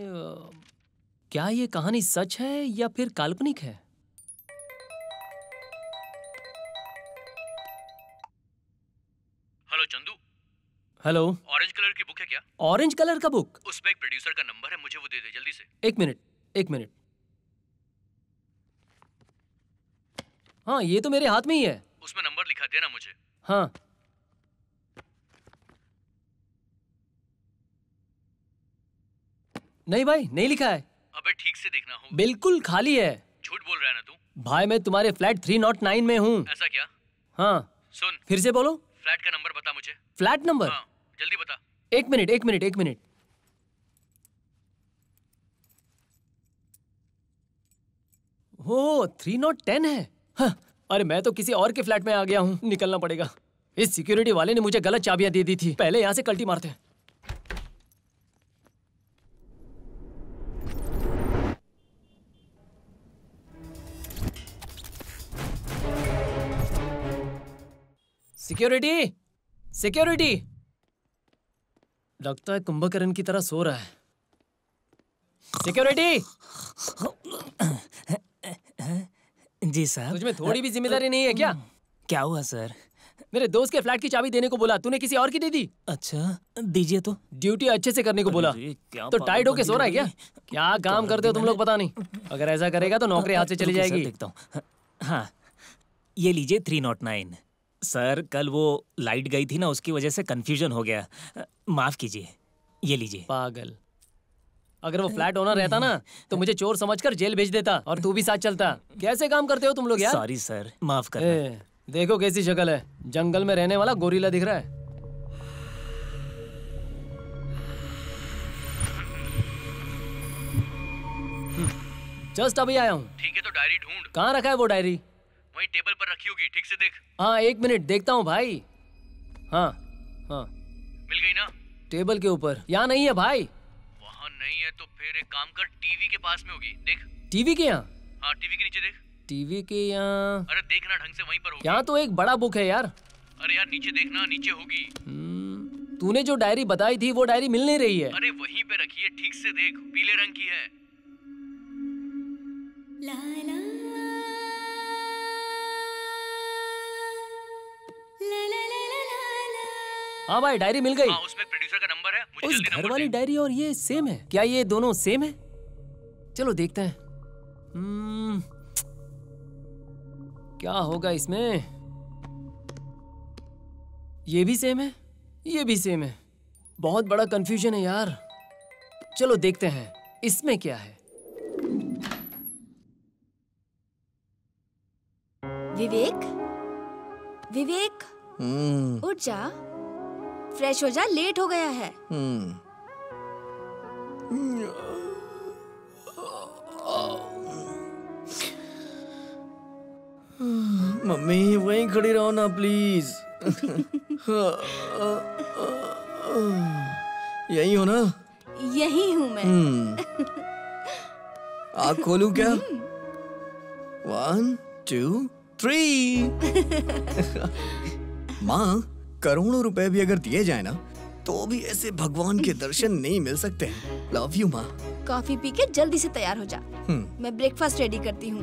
क्या ये कहानी सच है या फिर काल्पनिक है? Hello Chandu. Hello. Orange colour की बुक है क्या? ऑरेंज कलर का बुक? उसमें एक प्रोड्यूसर का नंबर है, मुझे वो दे दे जल्दी से। एक मिनट। हाँ, ये तो मेरे हाथ में ही है। उसमें नंबर लिखा देना मुझे। हाँ। नहीं भाई, नहीं लिखा है। अबे ठीक से देखना होगा। बिल्कुल खाली है। झूठ बोल रहा है ना तू? भाई मैं तुम्हारे फ्लैट 309 में हूँ। ऐसा क्या? हाँ। सुन, फिर से बोलो। फ्लैट का नंबर बता मुझे। Flat number? हाँ, जल्दी बता। एक मिनट। हो 310 है। हाँ, अरे मैं तो किसी और के फ्लैट में आ गया हूँ। निकलना पड़ेगा। इस सिक्योरिटी वाले ने मुझे गलत चाबियां दे दी थी। पहले यहाँ से कल्टी मारते हैं। सिक्योरिटी। लगता है कुंभकर्ण की तरह सो रहा है। सिक्योरिटी। जी सर। तुझमें थोड़ी भी जिम्मेदारी नहीं है क्या? क्या हुआ सर? मेरे दोस्त के फ्लैट की चाबी देने को बोला, तूने किसी और की दे दी। अच्छा, दीजिए तो। ड्यूटी अच्छे से करने को बोला, तो टाइट होके सो रहा है क्या? क्या काम करते हो तुम लोग पता नहीं। अगर ऐसा करेगा तो नौकरी हाथ से चली जाएगी। देखता हूँ। हाँ, ये लीजिए 309। सर कल वो लाइट गई थी ना, उसकी वजह से कंफ्यूजन हो गया, माफ कीजिए। ये लीजिए। पागल। अगर वो फ्लैट ओनर रहता ना तो मुझे चोर समझकर जेल भेज देता और तू भी साथ चलता। कैसे काम करते हो तुम लोग यार? सॉरी सर, माफ करना। देखो कैसी शक्ल है, जंगल में रहने वाला गोरिल्ला दिख रहा है। जस्ट अभी आया हूँ। ठीक है तो डायरी ढूंढ। कहाँ रखा है वो डायरी? वहीं टेबल पर रखी होगी, ठीक से देख। हाँ, एक मिनट देखता हूँ भाई। हाँ, मिल गई ना? टेबल के ऊपर। यहाँ नहीं है भाई। वहाँ नहीं है तो फिर एक काम कर, टीवी के पास में होगी, देख। टीवी के यहाँ? हाँ, टीवी के नीचे देख। टीवी के यहाँ? अरे देखना ढंग से, वहीं पर होगी। यहाँ तो एक बड़ा बुक है यार। अरे यार नीचे देखना, नीचे होगी। तूने जो डायरी बताई थी वो डायरी मिल नहीं रही है। अरे वहीं पे रखी है, ठीक से देख, पीले रंग की है। हाँ भाई, डायरी मिल गई। हाँ, उसमें प्रोड्यूसर का नंबर है, मुझे उस जल्दी घर नंबर वाली दे। डायरी और ये सेम है क्या? ये दोनों सेम है? चलो देखते हैं। क्या होगा इसमें? ये भी सेम है, ये भी सेम है। बहुत बड़ा कंफ्यूजन है यार। चलो देखते हैं इसमें क्या है। विवेक, विवेक, उठ जा, फ्रेश हो जा, लेट हो गया है। मम्मी वहीं खड़ी रहो ना प्लीज। यही हो ना? यही हूँ मैं। आँख खोलूं क्या? 1 2 3। माँ, करोड़ों रुपए भी अगर दिए जाए ना तो भी ऐसे भगवान के दर्शन नहीं मिल सकते। लव यू माँ। कॉफी पी के जल्दी से तैयार हो जा। मैं ब्रेकफास्ट रेडी करती हूँ।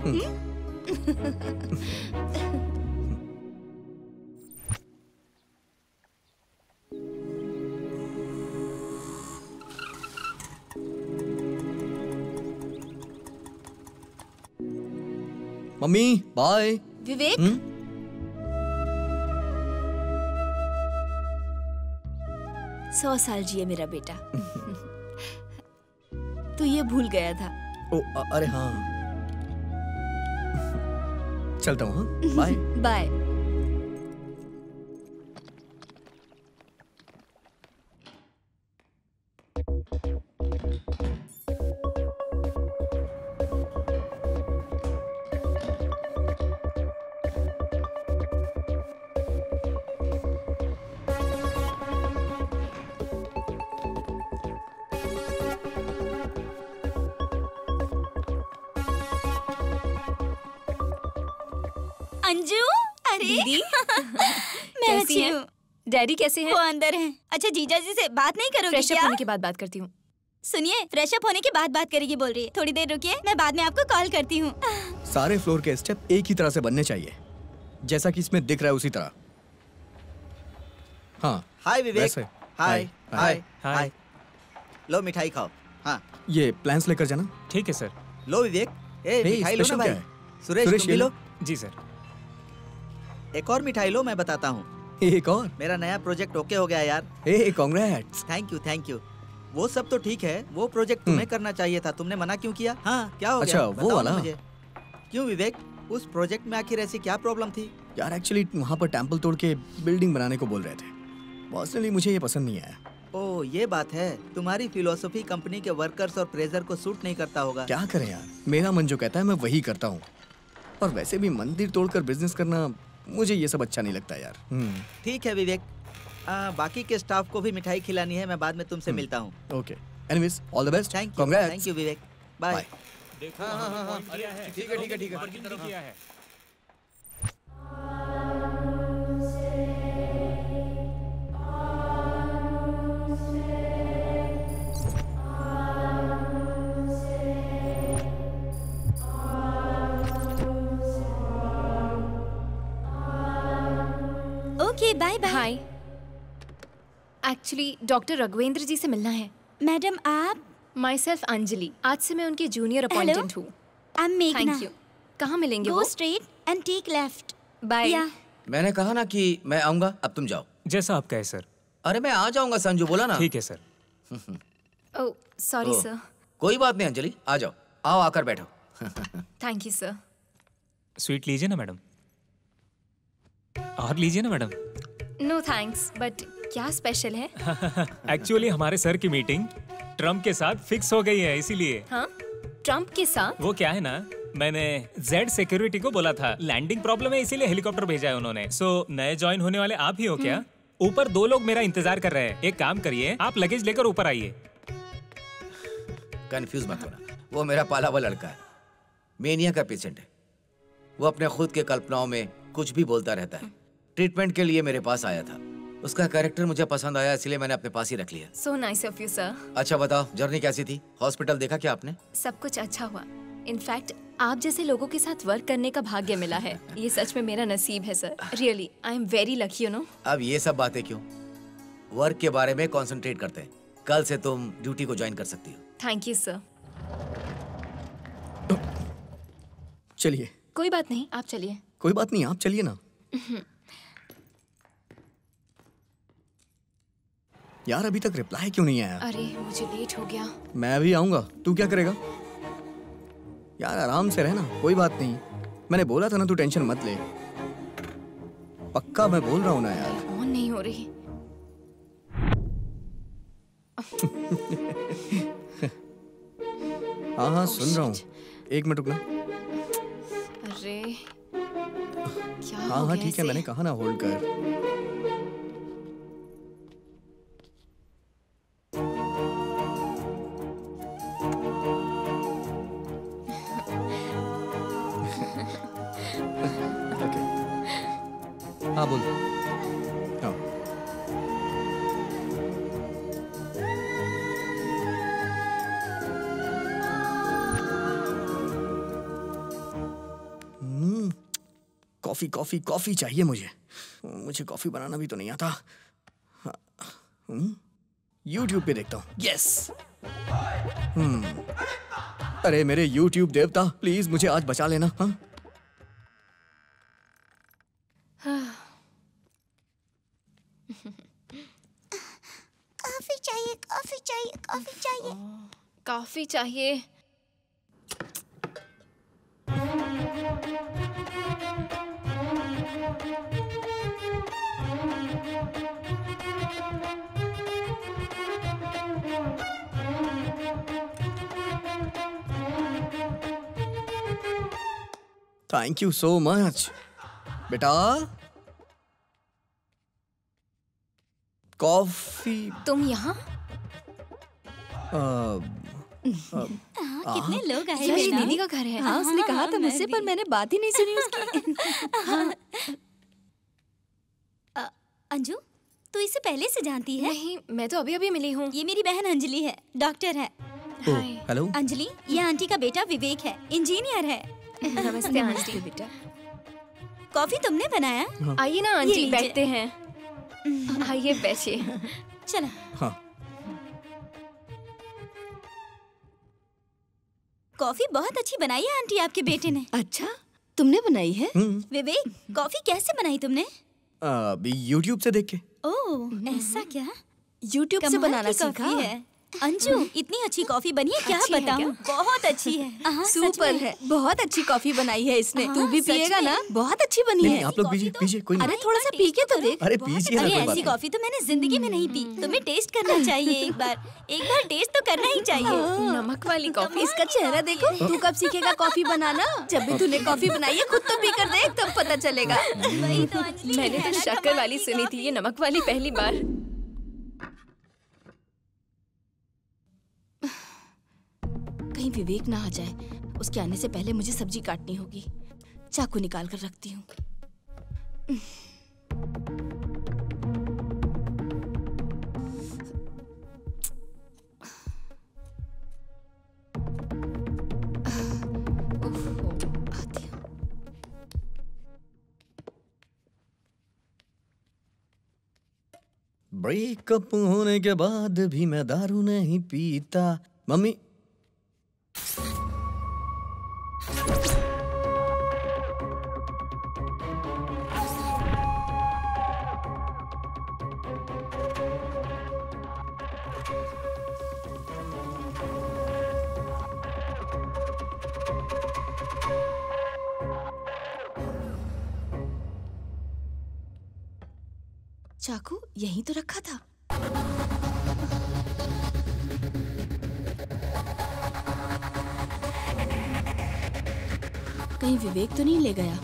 Mummy bye. विवेक, 100 साल जिए मेरा बेटा। तू ये भूल गया था। अरे हाँ, चलता हूँ। हाँ, बाय बाय। अंजू, अरे दीदी मैं अच्छी हूँ। डैडी कैसे हैं? वो अंदर हैं। अच्छा जीजा जी से बात नहीं करोगी फ्रेश अप क्या? होने के बाद बात करती हूँ। सुनिए, फ्रेश अप होने के बाद बात करेगी बोल रही है। थोड़ी देर रुकिए, मैं बाद में आपको कॉल करती हूँ। सारे फ्लोर के स्टेप एक ही तरह से बनने चाहिए, जैसा कि इसमें दिख रहा है उसी तरह। हाँ। हाय विवेक। वैसे। हाय हाय हाय। हाय। लो मिठाई खाओ। हाँ ये प्लान्स लेकर जाना। ठीक है सर। लो विवेक। ए मिठाई लो ना स्पेशल भाई। क्या है? सुरेश तुम भी लो। जी सर। एक और मिठाई लो, मैं बताता हूँ। एक और? मेरा नया प्रोजेक्ट ओके हो गया यार। ए कांग्रेट्स। Thank you. वो सब तो ठीक है, वो प्रोजेक्ट तुम्हें करना चाहिए था, तुमने मना क्यों किया? हाँ क्या हो गया? अच्छा वो वाला। मुझे क्यों विवेक, उस प्रोजेक्ट में आखिर ऐसी क्या प्रॉब्लम थी? यार एक्चुअली वहाँ पर टेम्पल तोड़ के बिल्डिंग बनाने को बोल रहे थे। पर्सनली मुझे ये पसंद नहीं आया। ओह ये बात है, तुम्हारी फिलोसफी कंपनी के वर्कर्स और प्रेशर को सूट नहीं करता होगा। क्या करें यार, मेरा मन जो कहता है मैं वही करता हूँ। और वैसे भी मंदिर तोड़कर बिजनेस करना, मुझे ये सब अच्छा नहीं लगता यार। ठीक है विवेक, बाकी के स्टाफ को भी मिठाई खिलानी है, मैं बाद में तुमसे मिलता हूँ। Okay, anyways all the best. Thank you Vivek, bye. ठीक है। Okay bye bye. Hi, actually doctor Raghuvendra ji से मिलना है। मैडम आप? माई सेल्फ अंजलि, आज से मैं उनकी जूनियर अपॉइंटेंट हूँ। आई एम मेघना। Thank you. कहाँ मिलेंगे गो वो? Straight and take left. Bye. मैंने कहा ना कि मैं आऊंगा, अब तुम जाओ। जैसा आप कहे सर। अरे मैं आ जाऊंगा, संजू बोला ना। ठीक है सर। Oh sorry sir. कोई बात नहीं अंजलि, आ जाओ, आओ आकर बैठो। Thank you sir. स्वीट लीजिए ना मैडम। और लीजिए ना मैडम। नो थैंक्स, बट क्या स्पेशल है? एक्चुअली हमारे सर की मीटिंग ट्रम्प के साथ फिक्स हो गई है, इसीलिए। हाँ, ट्रम्प के साथ? वो क्या है ना, मैंने जेड सिक्योरिटी को बोला था लैंडिंग प्रॉब्लम है, इसीलिए हेलीकॉप्टर भेजा है उन्होंने। सो नए ज्वाइन होने वाले आप ही हो क्या? ऊपर 2 लोग मेरा इंतजार कर रहे हैं। एक काम करिए, आप लगेज लेकर ऊपर आइए। कंफ्यूज मत होना, वो मेरा पाला हुआ लड़का है, मेनिया का पेशेंट है। वो अपने खुद के कल्पनाओं में कुछ भी बोलता रहता है। ट्रीटमेंट के लिए मेरे पास आया था, उसका कैरेक्टर मुझे पसंद आया, इसलिए मैंने अपने पास ही रख लिया। So nice of you sir. अच्छा बताओ, जर्नी कैसी थी? हॉस्पिटल देखा क्या आपने? सब कुछ अच्छा हुआ। इनफैक्ट आप जैसे लोगों के साथ वर्क करने का भाग्य मिला है, ये सच में मेरा नसीब है sir. Really I am very lucky, you know. अब ये सब बातें क्यों, वर्क के बारे में कंसंट्रेट करते हैं। कल से तुम ड्यूटी को ज्वाइन कर सकती हो। Thank you sir. चलिए। कोई बात नहीं, आप चलिए। कोई बात नहीं, आप चलिए ना। यार अभी तक रिप्लाई क्यों नहीं आया? अरे मुझे लेट हो गया। मैं भी आऊंगा, तू क्या करेगा? यार आराम से रहना, कोई बात नहीं। मैंने बोला था ना, तू टेंशन मत ले। पक्का मैं बोल रहा हूँ ना यार। ऑन नहीं हो रही। हाँ हाँ सुन रहा हूँ, 1 मिनट रुकना। अरे क्या हाँ हो हाँ गया ठीक है, इसे? मैंने कहा ना होल्ड कर। हाँ बोल। हाँ कॉफी कॉफी कॉफी चाहिए मुझे। मुझे कॉफी बनाना भी तो नहीं आता। YouTube पे देखता हूँ। यस। अरे मेरे YouTube देवता, प्लीज मुझे आज बचा लेना। हाँ कॉफी चाहिए, कॉफी चाहिए, कॉफी चाहिए। कॉफी चाहिए। थैंक यू सो मच बेटा। कॉफी। तुम यहाँ? कितने लोग आए ये मेरी बेटा? दीदी का घर है। हाँ उसने कहा था मुझसे, पर मैंने बात ही नहीं सुनी उसकी। अंजू, तू इसे पहले से जानती है? नहीं, मैं तो अभी अभी मिली हूँ। ये मेरी बहन अंजलि है, डॉक्टर है। हाय। हेलो। अंजलि, ये आंटी का बेटा विवेक है, इंजीनियर है। नमस्ते आंटी। बेटा कॉफी तुमने बनाया? आइए ना ये आंटी, लीजिए। बैठते हैं। आइए बैठिए। चलो। हाँ। कॉफी बहुत अच्छी बनाई है आंटी आपके बेटे ने। अच्छा, तुमने बनाई है? विवेक, कॉफी कैसे बनाई तुमने? अभी YouTube से देख के। ओह, ऐसा क्या? YouTube से कमाल बनाना की कॉफी सीखा है। अंजू, इतनी अच्छी कॉफी बनी है, क्या अच्छी है बताऊं? बहुत अच्छी है। हाँ, सच सुपर में। है, बहुत अच्छी कॉफी बनाई है इसने। हाँ, तू भी सच पिएगा में। ना? बहुत अच्छी बनी नहीं है। आप लोग पीजिए पीजिए, कोई नहीं। अरे थोड़ा सा पी के तो देख। अरे पीजिए ना, अरे कोई बात ऐसी नहीं। कॉफी तो मैंने जिंदगी में नहीं पी। तुम्हें टेस्ट करना चाहिए एक बार टेस्ट तो करना ही चाहिए। नमक वाली कॉफी। इसका चेहरा देखो। तू कब सीखेगा कॉफी बनाना? जब भी तूने कॉफी बनाई है, खुद तो पी कर देख, तब पता चलेगा। वही तो अंजलि मैंने है तो ना, शक्कर कमाल वाली की सुनी थी, कॉफी। ये नमक वाली पहली बार। कहीं विवेक ना आ जाए। उसके आने से पहले मुझे सब्जी काटनी होगी। चाकू निकाल कर रखती हूँ। आती हूँ। ब्रेकअप होने के बाद भी मैं दारू नहीं पीता। मम्मी चाकू यहीं तो रखा था। कहीं विवेक तो नहीं ले गया?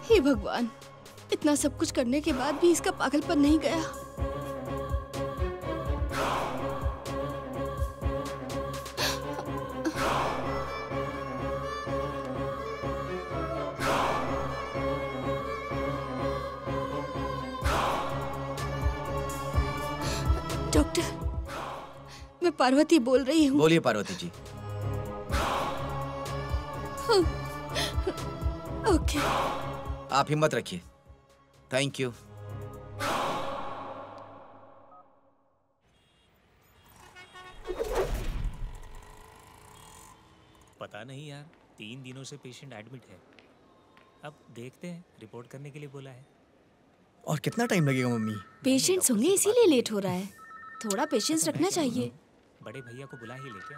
हे भगवान, इतना सब कुछ करने के बाद भी इसका पागलपन नहीं गया। पार्वती बोल रही हूँ। बोलिए पार्वती जी। ओके। आप हिम्मत रखिए। Thank you. पता नहीं यार, 3 दिनों से पेशेंट एडमिट है। अब देखते हैं, रिपोर्ट करने के लिए बोला है। और कितना टाइम लगेगा मम्मी? पेशेंट्स होंगे इसीलिए लेट हो रहा है। थोड़ा पेशेंस रखना चाहिए। बड़े भैया को बुला ही ले क्या?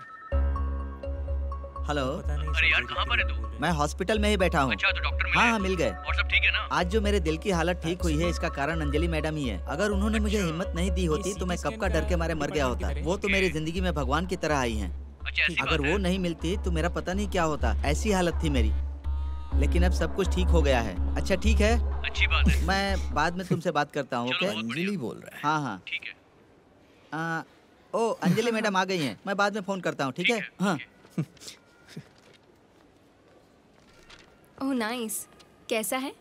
हेलो। अरे यार कहाँ पर है तू? मैं हॉस्पिटल में ही बैठा हूँ। अच्छा तो डॉक्टर मिले? हाँ मिल गए। और सब ठीक है ना? आज जो मेरे दिल की हालत ठीक हुई है इसका कारण अंजलि मैडम ही है। अगर उन्होंने मुझे हिम्मत नहीं दी होती तो मैं कब का डर के मारे मर गया होता। वो तो मेरी जिंदगी में भगवान की तरह आई हैं। अगर वो नहीं मिलती तो मेरा पता नहीं क्या होता। ऐसी हालत थी मेरी, लेकिन अब सब कुछ ठीक हो गया है। अच्छा ठीक है, अच्छी बात है। मैं बाद में तुमसे बात करता हूँ। ओके? अंजलि बोल रहा है। हाँ हाँ ठीक है। ओ अंजलि मैडम आ गई हैं। मैं बाद में फोन करता हूँ। ठीक है? हाँ। Oh nice. कैसा है?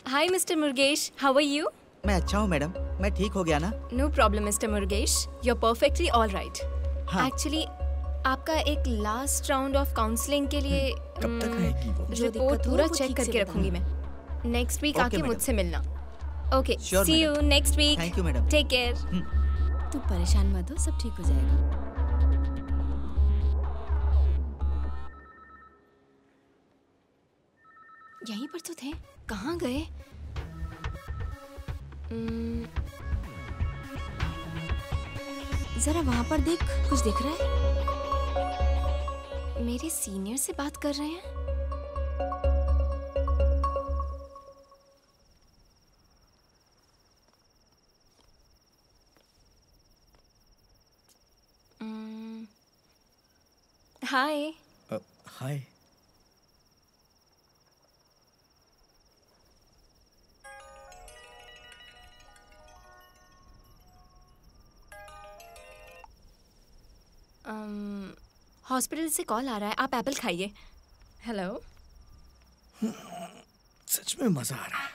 Hi mister Murgesh, how are you? मैं अच्छा हूँ मैडम। मैं ठीक हो गया ना? No problem mister Murgesh, you are perfectly all right. Actually आपका एक लास्ट राउंड ऑफ काउंसलिंग के लिए कब तक आएगी वो? रिपोर्ट पूरा चेक करके रखूंगी मैं। नेक्स्ट वीक आके मुझसे मिलना। Okay, see you next week. Thank you madam. Take care. तू परेशान मत हो, सब ठीक हो जाएगा। यहीं पर तो थे, कहाँ गए? जरा वहां पर देख, कुछ दिख रहा है? मेरे सीनियर से बात कर रहे हैं। हाय। हाय। हॉस्पिटल से कॉल आ रहा है, आप एप्पल खाइए। हेलो। सच में मजा आ रहा है।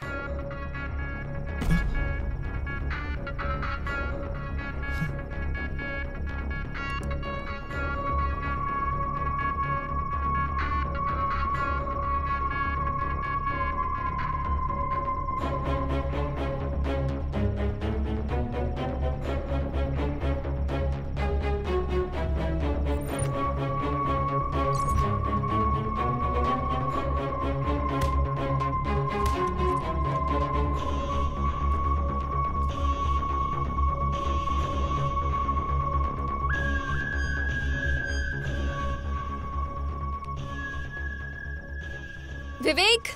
विवेक।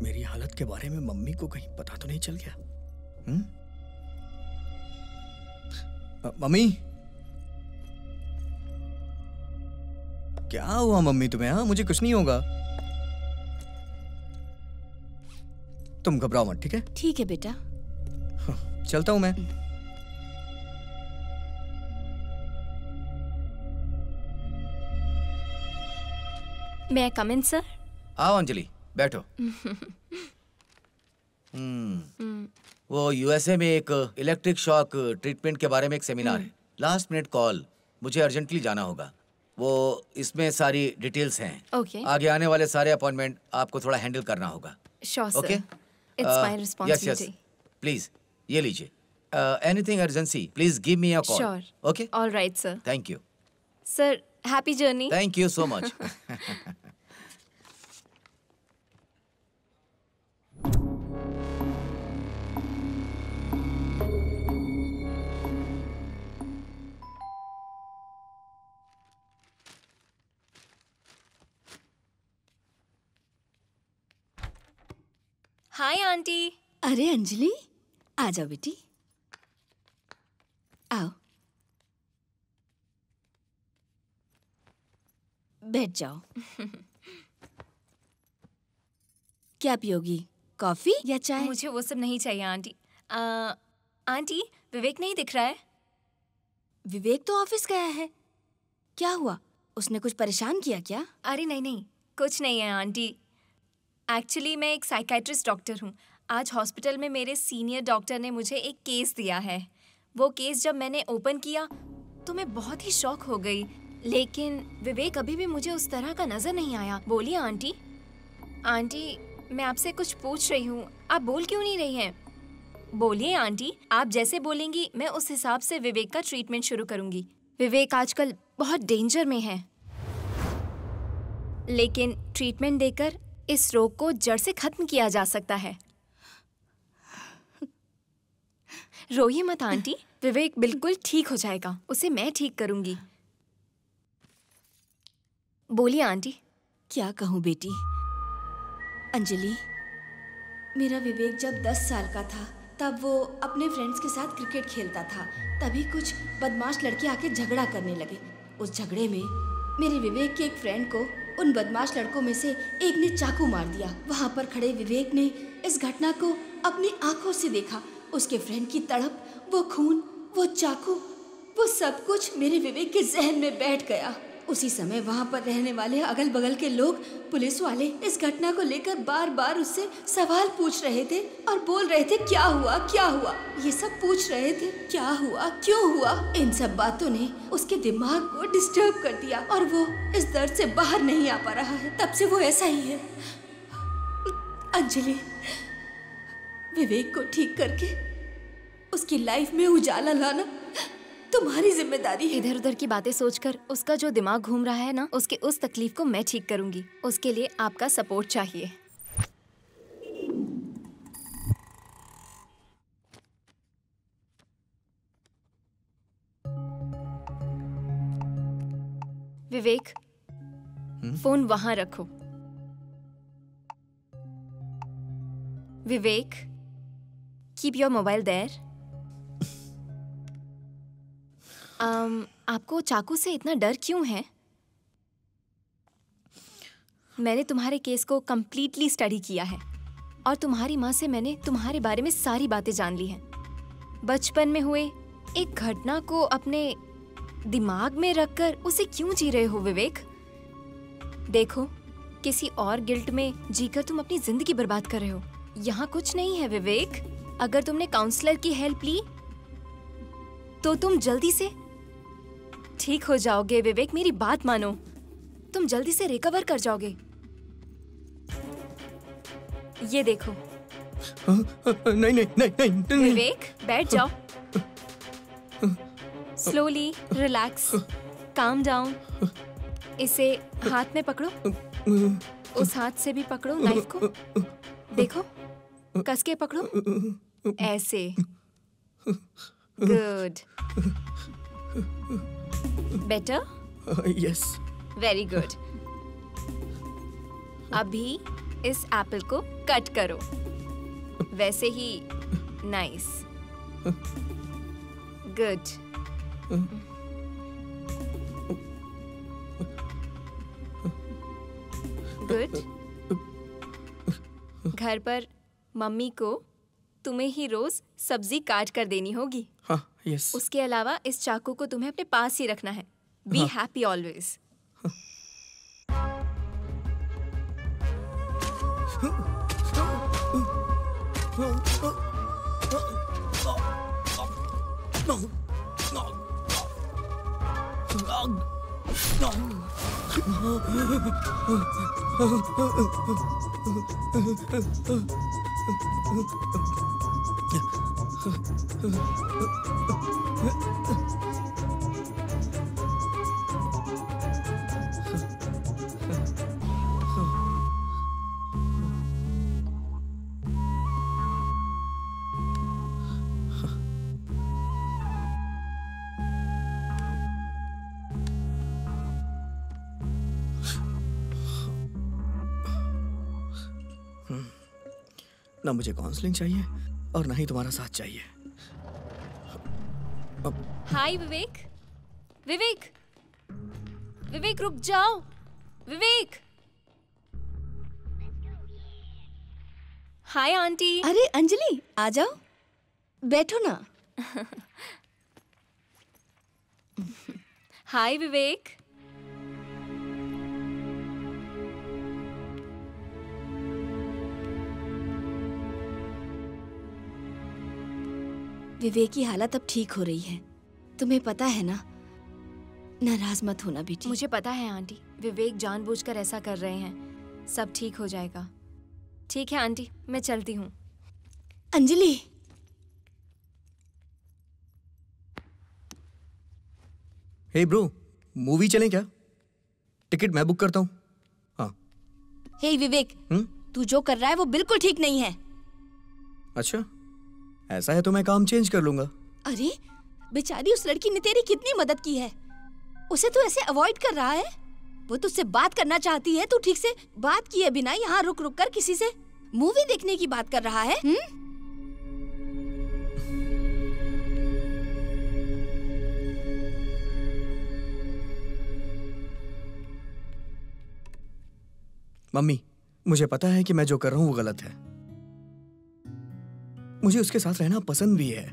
मेरी हालत के बारे में मम्मी को कहीं पता तो नहीं चल गया? मम्मी, क्या हुआ मम्मी तुम्हें? हाँ, मुझे कुछ नहीं होगा। तुम घबराओ मत, ठीक है? ठीक है बेटा। चलता हूं मैं। मैं कम इन सर? आओ अंजलि, बैठो। वो यूएसए में एक इलेक्ट्रिक शॉक ट्रीटमेंट के बारे में एक सेमिनार है। लास्ट मिनट कॉल, मुझे अर्जेंटली जाना होगा। वो इसमें सारी डिटेल्स हैं। ओके। आगे आने वाले सारे अपॉइंटमेंट आपको थोड़ा हैंडल करना होगा। Sure sir. Okay? It's my responsibility. Please ये लीजिए। Anything urgency please give me a call. Sure. Okay? All right sir. Thank you sir. Happy journey. Thank you so much. Hi aunty. अरे अंजलि, आ जाओ बेटी, आओ बैठ जाओ। क्या पियोगी, कॉफी या चाय? मुझे वो सब नहीं चाहिए आंटी। आंटी, विवेक नहीं दिख रहा है। विवेक तो ऑफिस गया है। क्या हुआ, उसने कुछ परेशान किया क्या? अरे नहीं नहीं, कुछ नहीं है आंटी। एक्चुअली मैं एक साइकेट्रिस्ट डॉक्टर हूँ। आज हॉस्पिटल में मेरे सीनियर डॉक्टर ने मुझे एक केस दिया है। वो केस जब मैंने ओपन किया तो मैं बहुत ही शॉक हो गई, लेकिन विवेक अभी भी मुझे उस तरह का नजर नहीं आया। बोलिए आंटी। आंटी, मैं आपसे कुछ पूछ रही हूँ, आप बोल क्यों नहीं रही हैं? बोलिए आंटी, आप जैसे बोलेंगी मैं उस हिसाब से विवेक का ट्रीटमेंट शुरू करूंगी। विवेक आजकल बहुत डेंजर में है, लेकिन ट्रीटमेंट देकर इस रोग को जड़ से खत्म किया जा सकता है। रोइए मत आंटी, विवेक बिल्कुल ठीक हो जाएगा, उसे मैं ठीक करूंगी। बोलिए आंटी। क्या कहूँ बेटी, अंजलि, मेरा विवेक जब 10 साल का था तब वो अपने फ्रेंड्स के साथ क्रिकेट खेलता था। तभी कुछ बदमाश लड़के आके झगड़ा करने लगे। उस झगड़े में मेरे विवेक के एक फ्रेंड को उन बदमाश लड़कों में से एक ने चाकू मार दिया। वहाँ पर खड़े विवेक ने इस घटना को अपनी आंखों से देखा। उसके फ्रेंड की तड़प, वो खून, वो चाकू, वो सब कुछ मेरे विवेक के जहन में बैठ गया। उसी समय वहाँ पर रहने वाले अगल बगल के लोग, पुलिस वाले इस घटना को लेकर बार बार उससे सवाल पूछ रहे थे और बोल रहे थे क्या हुआ, क्या हुआ, ये सब पूछ रहे थे, क्या हुआ, क्यों हुआ। इन सब बातों ने उसके दिमाग को डिस्टर्ब कर दिया और वो इस दर्द से बाहर नहीं आ पा रहा है। तब से वो ऐसा ही है। अंजलि, विवेक को ठीक करके उसकी लाइफ में उजाला लाना तुम्हारी जिम्मेदारी है। इधर उधर की बातें सोचकर उसका जो दिमाग घूम रहा है ना, उसके उस तकलीफ को मैं ठीक करूंगी। उसके लिए आपका सपोर्ट चाहिए। विवेक, फोन वहां रखो। विवेक, कीप योर मोबाइल देयर। आपको चाकू से इतना डर क्यों है? मैंने तुम्हारे केस को कंप्लीटली स्टडी किया है और तुम्हारी माँ से मैंने तुम्हारे बारे में सारी बातें जान ली हैं। बचपन में हुए एक घटना को अपने दिमाग में रखकर उसे क्यों जी रहे हो विवेक? देखो, किसी और गिल्ट में जीकर तुम अपनी जिंदगी बर्बाद कर रहे हो। यहाँ कुछ नहीं है विवेक। अगर तुमने काउंसलर की हेल्प ली तो तुम जल्दी से ठीक हो जाओगे। विवेक, मेरी बात मानो, तुम जल्दी से रिकवर कर जाओगे। ये देखो। नहीं नहीं नहीं नहीं। विवेक, बैठ जाओ। Slowly relax, calm down. इसे हाथ में पकड़ो, उस हाथ से भी पकड़ो नाइफ को। देखो, कस के पकड़ो, ऐसे। Good. Better? Yes. Very good. अभी इस एप्पल को कट करो, वैसे ही। Nice, good. गुड। घर पर मम्मी को तुम्हें ही रोज सब्जी काट कर देनी होगी। हाँ, यस। उसके अलावा इस चाकू को तुम्हें अपने पास ही रखना है। Be happy always. ना मुझे काउंसलिंग चाहिए और ना ही तुम्हारा साथ चाहिए। हाय विवेक। विवेक, विवेक रुक जाओ। विवेक। Hi aunty. अरे अंजलि, आ जाओ, बैठो ना। हाय विवेक। विवेक की हालत अब ठीक हो रही है, तुम्हें पता है ना। नाराज मत होना बेटी। मुझे पता है आंटी, विवेक जानबूझकर ऐसा कर रहे हैं। सब ठीक हो जाएगा। ठीक है आंटी, मैं चलती हूँ। अंजलि, हे ब्रो, मूवी चलें क्या? टिकट मैं बुक करता हूँ। हाँ। हे विवेक, तू जो कर रहा है वो बिल्कुल ठीक नहीं है। अच्छा, ऐसा है तो मैं काम चेंज कर लूंगा। अरे बेचारी उस लड़की ने तेरी कितनी मदद की है, उसे तू ऐसे अवॉइड कर रहा है। वो तुझसे बात करना चाहती है, तू ठीक से बात किए बिना यहाँ रुक रुक कर किसी से मूवी देखने की बात कर रहा है। मम्मी, मुझे पता है कि मैं जो कर रहा हूँ वो गलत है। मुझे उसके साथ रहना पसंद भी है,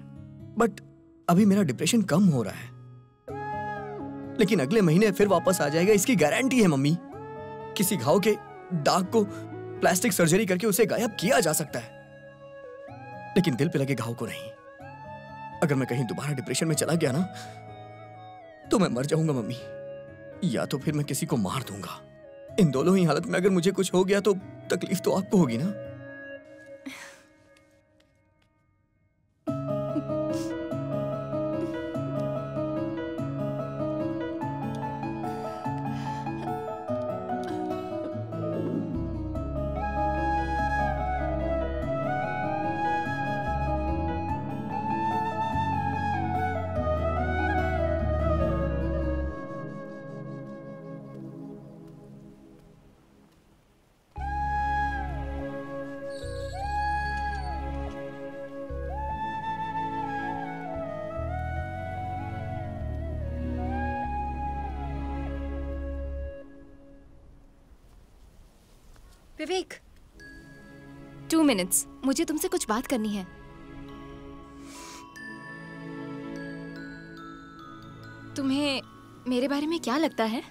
बट अभी मेरा डिप्रेशन कम हो रहा है, लेकिन अगले महीने फिर वापस आ जाएगा, इसकी गारंटी है मम्मी। किसी घाव के दाग को प्लास्टिक सर्जरी करके उसे गायब किया जा सकता है, लेकिन दिल पे लगे घाव को नहीं। अगर मैं कहीं दोबारा डिप्रेशन में चला गया ना, तो मैं मर जाऊंगा मम्मी, या तो फिर मैं किसी को मार दूंगा। इन दोनों ही हालत में अगर मुझे कुछ हो गया तो तकलीफ तो आपको होगी ना। विवेक, 2 मिनट्स, मुझे तुमसे कुछ बात करनी है। तुम्हें मेरे बारे में क्या लगता है?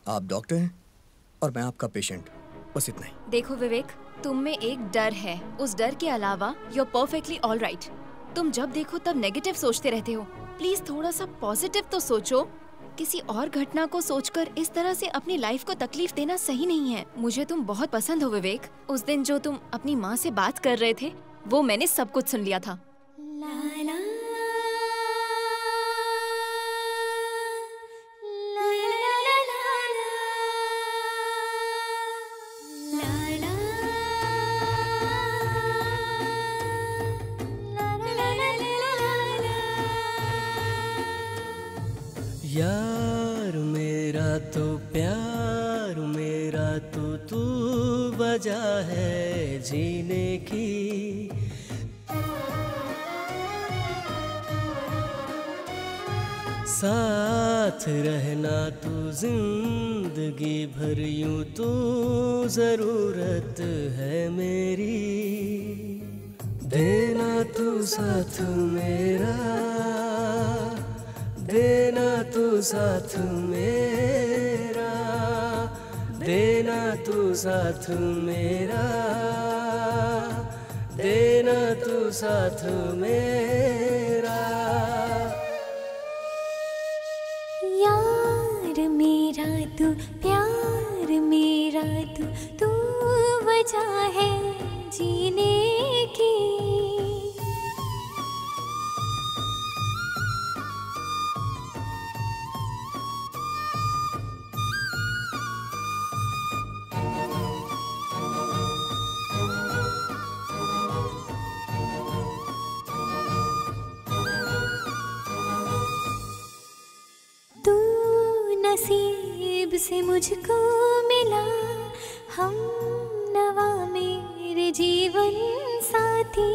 आप डॉक्टर हैं और मैं आपका पेशेंट, बस इतना ही। देखो विवेक, तुम में एक डर है, उस डर के अलावा you are perfectly all right. तुम जब देखो तब नेगेटिव सोचते रहते हो। प्लीज थोड़ा सा पॉजिटिव तो सोचो। किसी और घटना को सोचकर इस तरह से अपनी लाइफ को तकलीफ देना सही नहीं है। मुझे तुम बहुत पसंद हो विवेक। उस दिन जो तुम अपनी माँ से बात कर रहे थे, वो मैंने सब कुछ सुन लिया था। यार मेरा तो प्यार मेरा तो तू वजह है जीने की। साथ रहना तू जिंदगी भर यूं तू जरूरत है मेरी। देना तू साथ मेरा, देना तू साथ मेरा, देना तू साथ मेरा, देना तू साथ मेरा। यार मेरा तू प्यार मेरा तू वजह है जीने की। नसीब से मुझको मिला हम नवा मेरे जीवन साथी।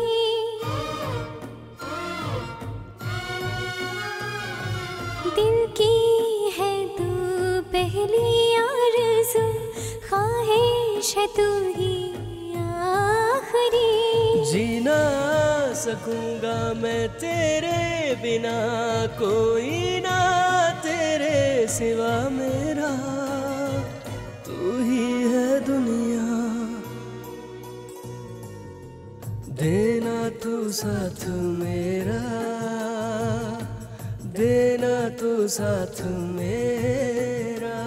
दिल की है तू पहली आरज़ू, ख्वाहिश है तू ही आखिरी। जी ना सकूंगा मैं तेरे बिना, कोई ना तेरे सिवा मेरा, तू ही है दुनिया। देना तू साथ मेरा, देना तू साथ मेरा,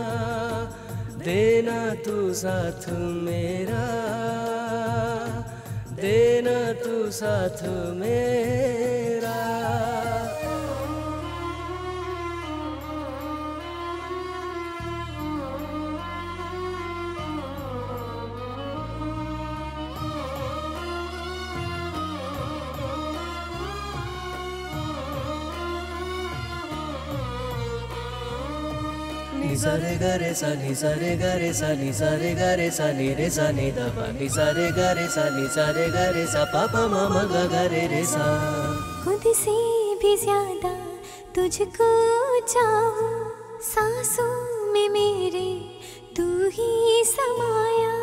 देना तू साथ मेरा, देना तू साथ मेरा। नि सा रे गा रे सा, नि सा रे गा रे सा, नि सा रे गा रे सा, नि रे सा नि दा पा, नि सा रे गा रे सा, नि सा रे गा रे सा, पा पा मा मा गा गा रे रे सा। खुद से भी ज्यादा तुझको चाहूं, सांसों में मेरे तू ही समाया।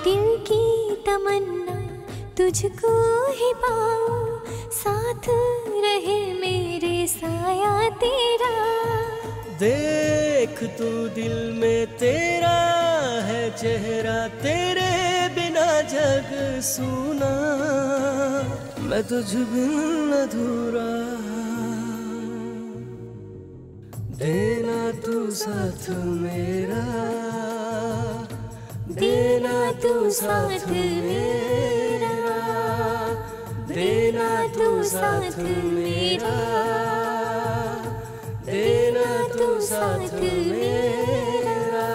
दिल की तमन्ना तुझको ही पाऊं, साथ रहे मेरे साया तेरा। देख तू दिल में तेरा है चेहरा, तेरे बिना जग सूना, मैं तुझ बिन अधूरा। देना तू साथ मेरा, देना तू साथ मेरा, देना तू साथ मेरा, देना तू साथ मेरा।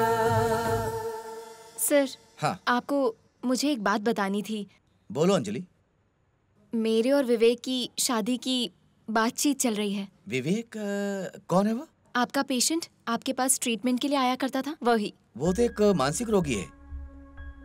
सर, हाँ आपको मुझे एक बात बतानी थी। बोलो अंजलि। मेरे और विवेक की शादी की बातचीत चल रही है। विवेक कौन है वो? आपका पेशेंट, आपके पास ट्रीटमेंट के लिए आया करता था, वही। वो तो एक मानसिक रोगी है।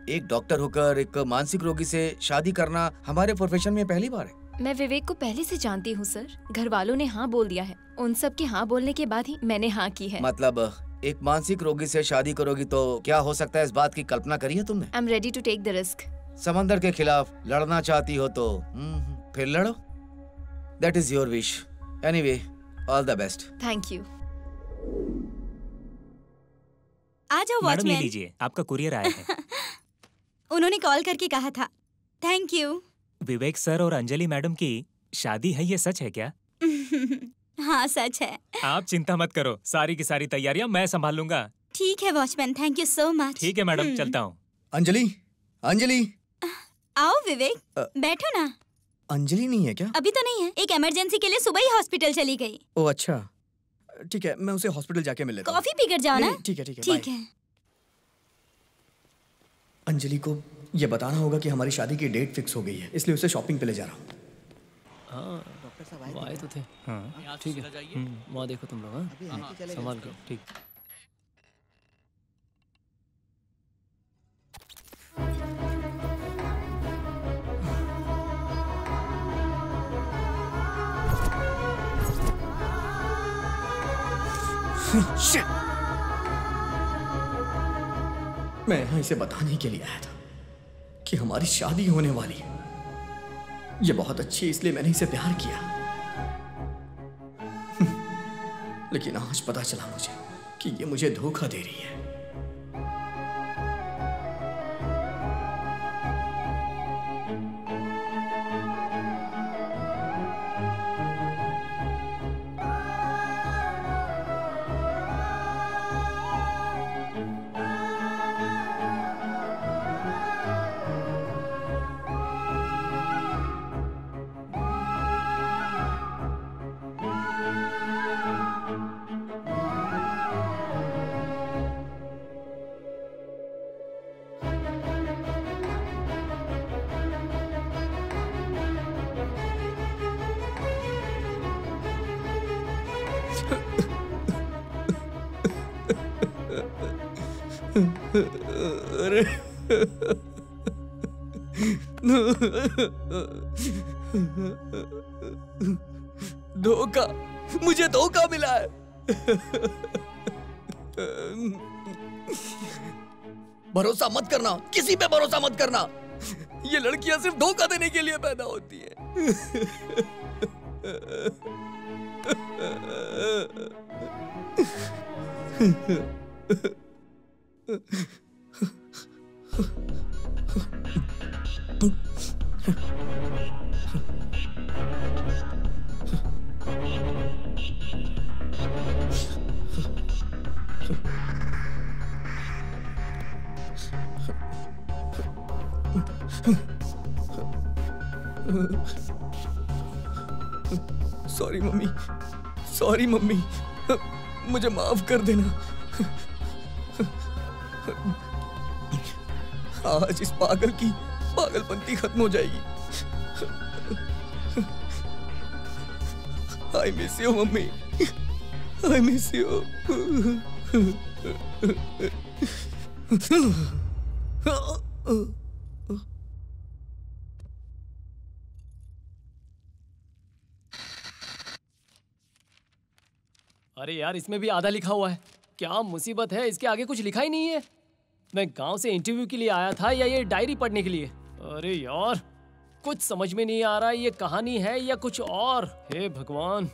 एक डॉक्टर होकर एक मानसिक रोगी से शादी करना हमारे प्रोफेशन में पहली बार है। मैं विवेक को पहले से जानती हूँ सर। घर वालों ने हाँ बोल दिया है। उन सब के हाँ बोलने के बाद ही मैंने हाँ की है। मतलब एक मानसिक रोगी से शादी करोगी तो क्या हो सकता है, इस बात की कल्पना करी है तुमने? I am ready to take the risk. समंदर के खिलाफ लड़ना चाहती हो तो फिर लड़ो। That is your wish. Anyway, all the best. Thank you. आ जाओ मैडम, ये वॉचमैन। लीजिए, आपका कुरियर आया है। उन्होंने कॉल करके कहा था। Thank you. विवेक सर और अंजलि मैडम की शादी है, ये सच है क्या? हाँ सच है। आप चिंता मत करो, सारी की सारी तैयारियां मैं संभाल लूंगा। ठीक है watchman, thank you so much. ठीक है मैडम, चलता हूँ। अंजलि, अंजलि। आओ विवेक, बैठो ना। अंजलि नहीं है क्या? अभी तो नहीं है, एक इमरजेंसी के लिए सुबह ही हॉस्पिटल चली गई। ओह अच्छा, ठीक है, मैं उसे हॉस्पिटल जाके मिल लेता हूँ। कॉफी पीकर जाओ ना। ठीक है ठीक है ठीक है। अंजलि को ये बताना होगा कि हमारी शादी की डेट फिक्स हो गई है, इसलिए उसे शॉपिंग पे ले जा रहा हूँ। हाँ, वो आए तो थे। हाँ ठीक है, वहाँ देखो तुम लोग। हाँ संभाल के। ठीक। मैं यहाँ इसे बताने के लिए आया था कि हमारी शादी होने वाली है। ये बहुत अच्छी है, इसलिए मैंने इसे प्यार किया। लेकिन आज पता चला मुझे कि ये मुझे धोखा दे रही है। अरे धोखा, मुझे धोखा मिला है। भरोसा मत करना, किसी पे भरोसा मत करना। ये लड़कियां सिर्फ धोखा देने के लिए पैदा होती है। सॉरी मम्मी, सॉरी मम्मी, मुझे माफ कर देना। आज इस पागल की पागलपंती खत्म हो जाएगी। I miss you mummy, I miss you। अरे यार, इसमें भी आधा लिखा हुआ है। क्या मुसीबत है, इसके आगे कुछ लिखा ही नहीं है। मैं गांव से इंटरव्यू के लिए आया था या ये डायरी पढ़ने के लिए? अरे यार, कुछ समझ में नहीं आ रहा ये कहानी है या कुछ और। हे भगवान,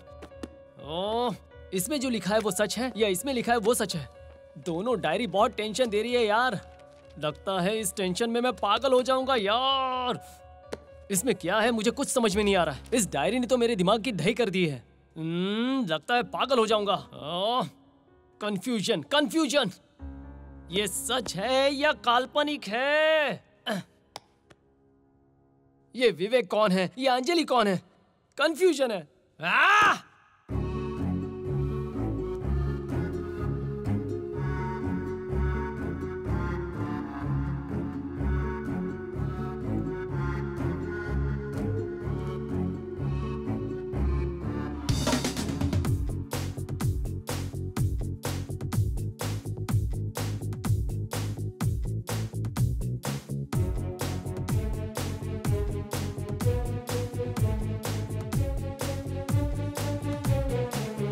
ओह, इसमें जो लिखा है वो सच है या इसमें लिखा है वो सच है? दोनों डायरी बहुत टेंशन दे रही है यार। लगता है इस टेंशन में मैं पागल हो जाऊंगा यार। इसमें क्या है मुझे कुछ समझ में नहीं आ रहा है। इस डायरी ने तो मेरे दिमाग की दही कर दी है। लगता है पागल हो जाऊंगा। Confusion, confusion. ये सच है या काल्पनिक है? ये विवेक कौन है, ये अंजलि कौन है? कंफ्यूजन है।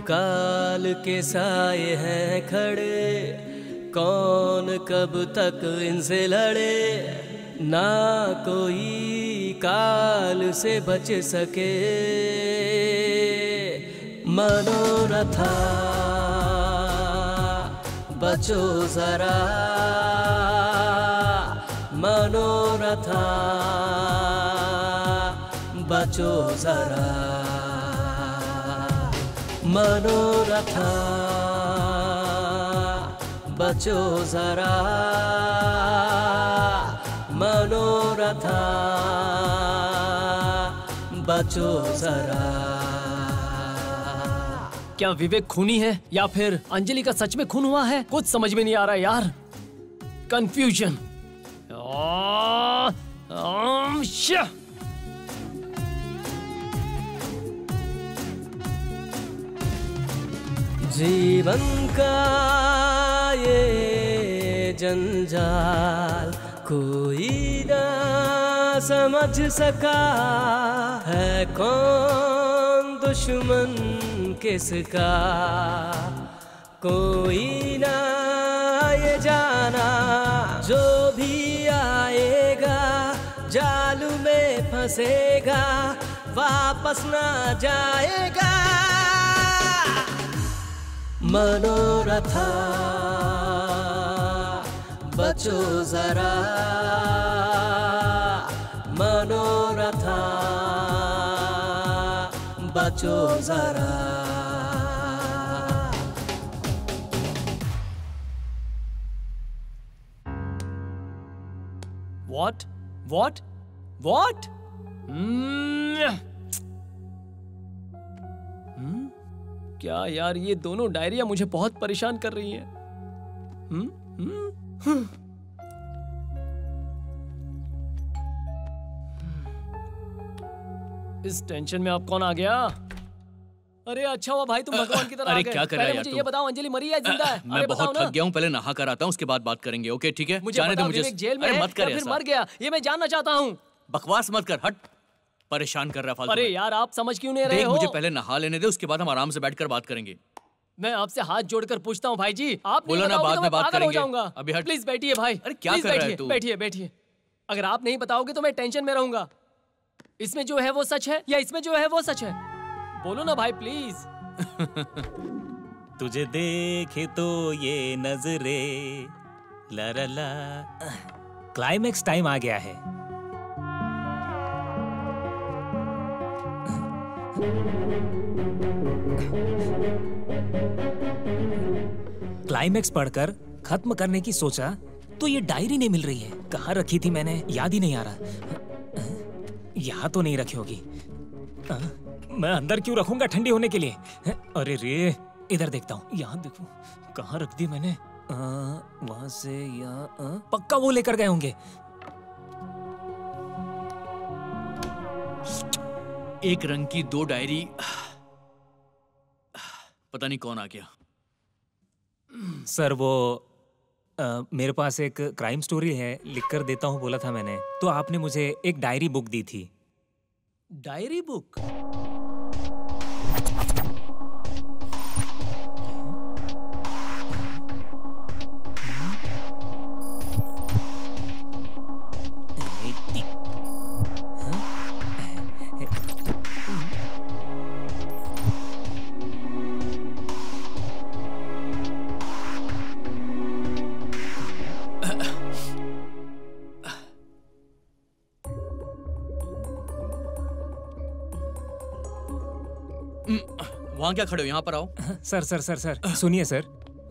काल के साए हैं खड़े, कौन कब तक इनसे लड़े। ना कोई काल से बच सके। मनोरथा बचो जरा, मनोरथा बचो जरा, मनोरथा बचो जरा, मनोरथा बचो जरा। क्या विवेक खूनी है या फिर अंजलि का सच में खून हुआ है? कुछ समझ में नहीं आ रहा यार। कंफ्यूजन। जीवन का ये जंजाल कोई ना समझ सका है, कौन दुश्मन किसका कोई ना ये जाना। जो भी आएगा जाल में फंसेगा, वापस ना जाएगा। मनोरथा बचो जरा, मनोरथा बचो जरा। What? What? What? क्या यार, ये दोनों डायरियां मुझे बहुत परेशान कर रही हैं। इस टेंशन में आप कौन आ गया? अरे अच्छा हुआ भाई तुम भगवान की तरह आ गए। अरे क्या कर रहा है यार मुझे ये बताओ, अंजलि मरी है जिंदा है? मैं बहुत थक गया हूँ, पहले नहा कर आता हूँ, उसके बाद बात करेंगे। ओके ठीक है, मुझे बता, विवेक जेल में है मत कर या फिर मर गया, ये मैं जानना चाहता हूँ। बकवास मत कर, हट। परेशान कर रहा फालतू। अरे यार आप समझ क्यों नहीं रहे हो? मुझे पहले नहा लेने दे, उसके बाद हम आराम से बैठकर बात करेंगे। मैं आपसे हाथ जोड़कर पूछता हूँ भाई जी, आप बोलो ना, बाद में बात करेंगे। अभी हट। प्लीज बैठिए भाई। अरे क्या कर रहा है तू? बैठिए बैठिए। अगर आप नहीं बताओगे तो मैं टेंशन में रहूंगा। इसमें जो है वो सच है या इसमें जो है वो सच है? बोलो ना भाई प्लीज। तुझे देखे तो ये नजरे ला ला ला। क्लाइमेक्स टाइम आ गया है। क्लाइमेक्स पढ़कर खत्म करने की सोचा तो ये डायरी नहीं मिल रही है। कहाँ रखी थी मैंने, याद ही नहीं आ रहा। यहाँ तो नहीं रखी होगी। मैं अंदर क्यों रखूंगा ठंडी होने के लिए? अरे रे, इधर देखता हूँ। यहाँ देखो कहाँ रख दी मैंने। वहां से यहाँ पक्का वो लेकर गए होंगे। एक रंग की 2 डायरी, पता नहीं कौन आ गया। सर वो मेरे पास एक क्राइम स्टोरी है, लिख कर देता हूँ बोला था मैंने, तो आपने मुझे एक डायरी बुक दी थी। Diary book? वहाँ क्या खड़े हो, यहाँ पर आओ। सर सर सर सर सुनिए सर।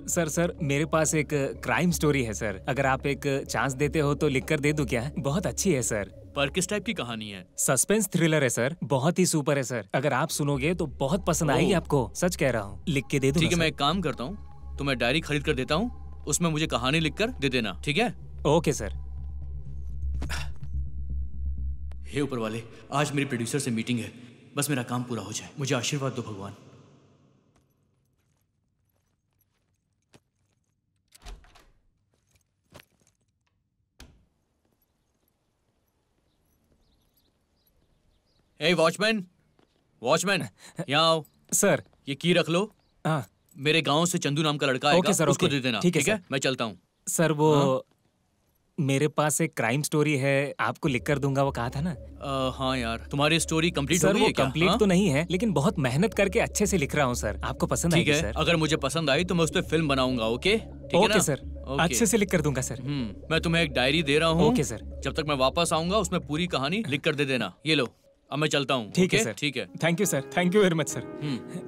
सर मेरे पास एक क्राइम स्टोरी है सर, अगर आप एक चांस देते हो तो लिख कर दे दूं क्या? बहुत अच्छी है सर। पर किस टाइप की कहानी है? सस्पेंस थ्रिलर है सर, बहुत ही सुपर है सर। अगर आप सुनोगे तो बहुत पसंद आएगी आपको, सच कह रहा हूँ। लिख के दे दूं? ठीक है, मैं एक काम करता हूँ, तुम्हें डायरी खरीद कर देता हूँ, उसमें मुझे कहानी लिख कर दे देना, ठीक है? Okay sir. हे ऊपर वाले, आज मेरी प्रोड्यूसर से मीटिंग है, बस मेरा काम पूरा हो जाए, मुझे आशीर्वाद दो भगवान। ए वॉचमैन, वॉचमैन, यहाँ आओ। सर ये की रख लो। मेरे गांव से चंदू नाम का लड़का आएगा, सर, उसको दे देना, ठीक है? मैं चलता हूँ। सर वो मेरे पास एक क्राइम स्टोरी है, आपको लिख कर दूंगा, वो कहा था ना। हाँ यार, तुम्हारी स्टोरी कंप्लीट हो सर गई है क्या? कंप्लीट तो नहीं है, लेकिन बहुत मेहनत करके अच्छे से लिख रहा हूँ सर, आपको पसंद आएगी सर। अगर मुझे पसंद आई तो मैं उस पर फिल्म बनाऊंगा, ओके? ओके सर, अच्छे से लिख कर दूंगा सर। मैं तुम्हें एक डायरी दे रहा हूँ। Okay sir. जब तक मैं वापस आऊंगा उसमें पूरी कहानी लिख कर दे देना। ये लो, अब मैं चलता हूँ। ठीक है सर। ठीक है, thank you sir, thank you very much sir.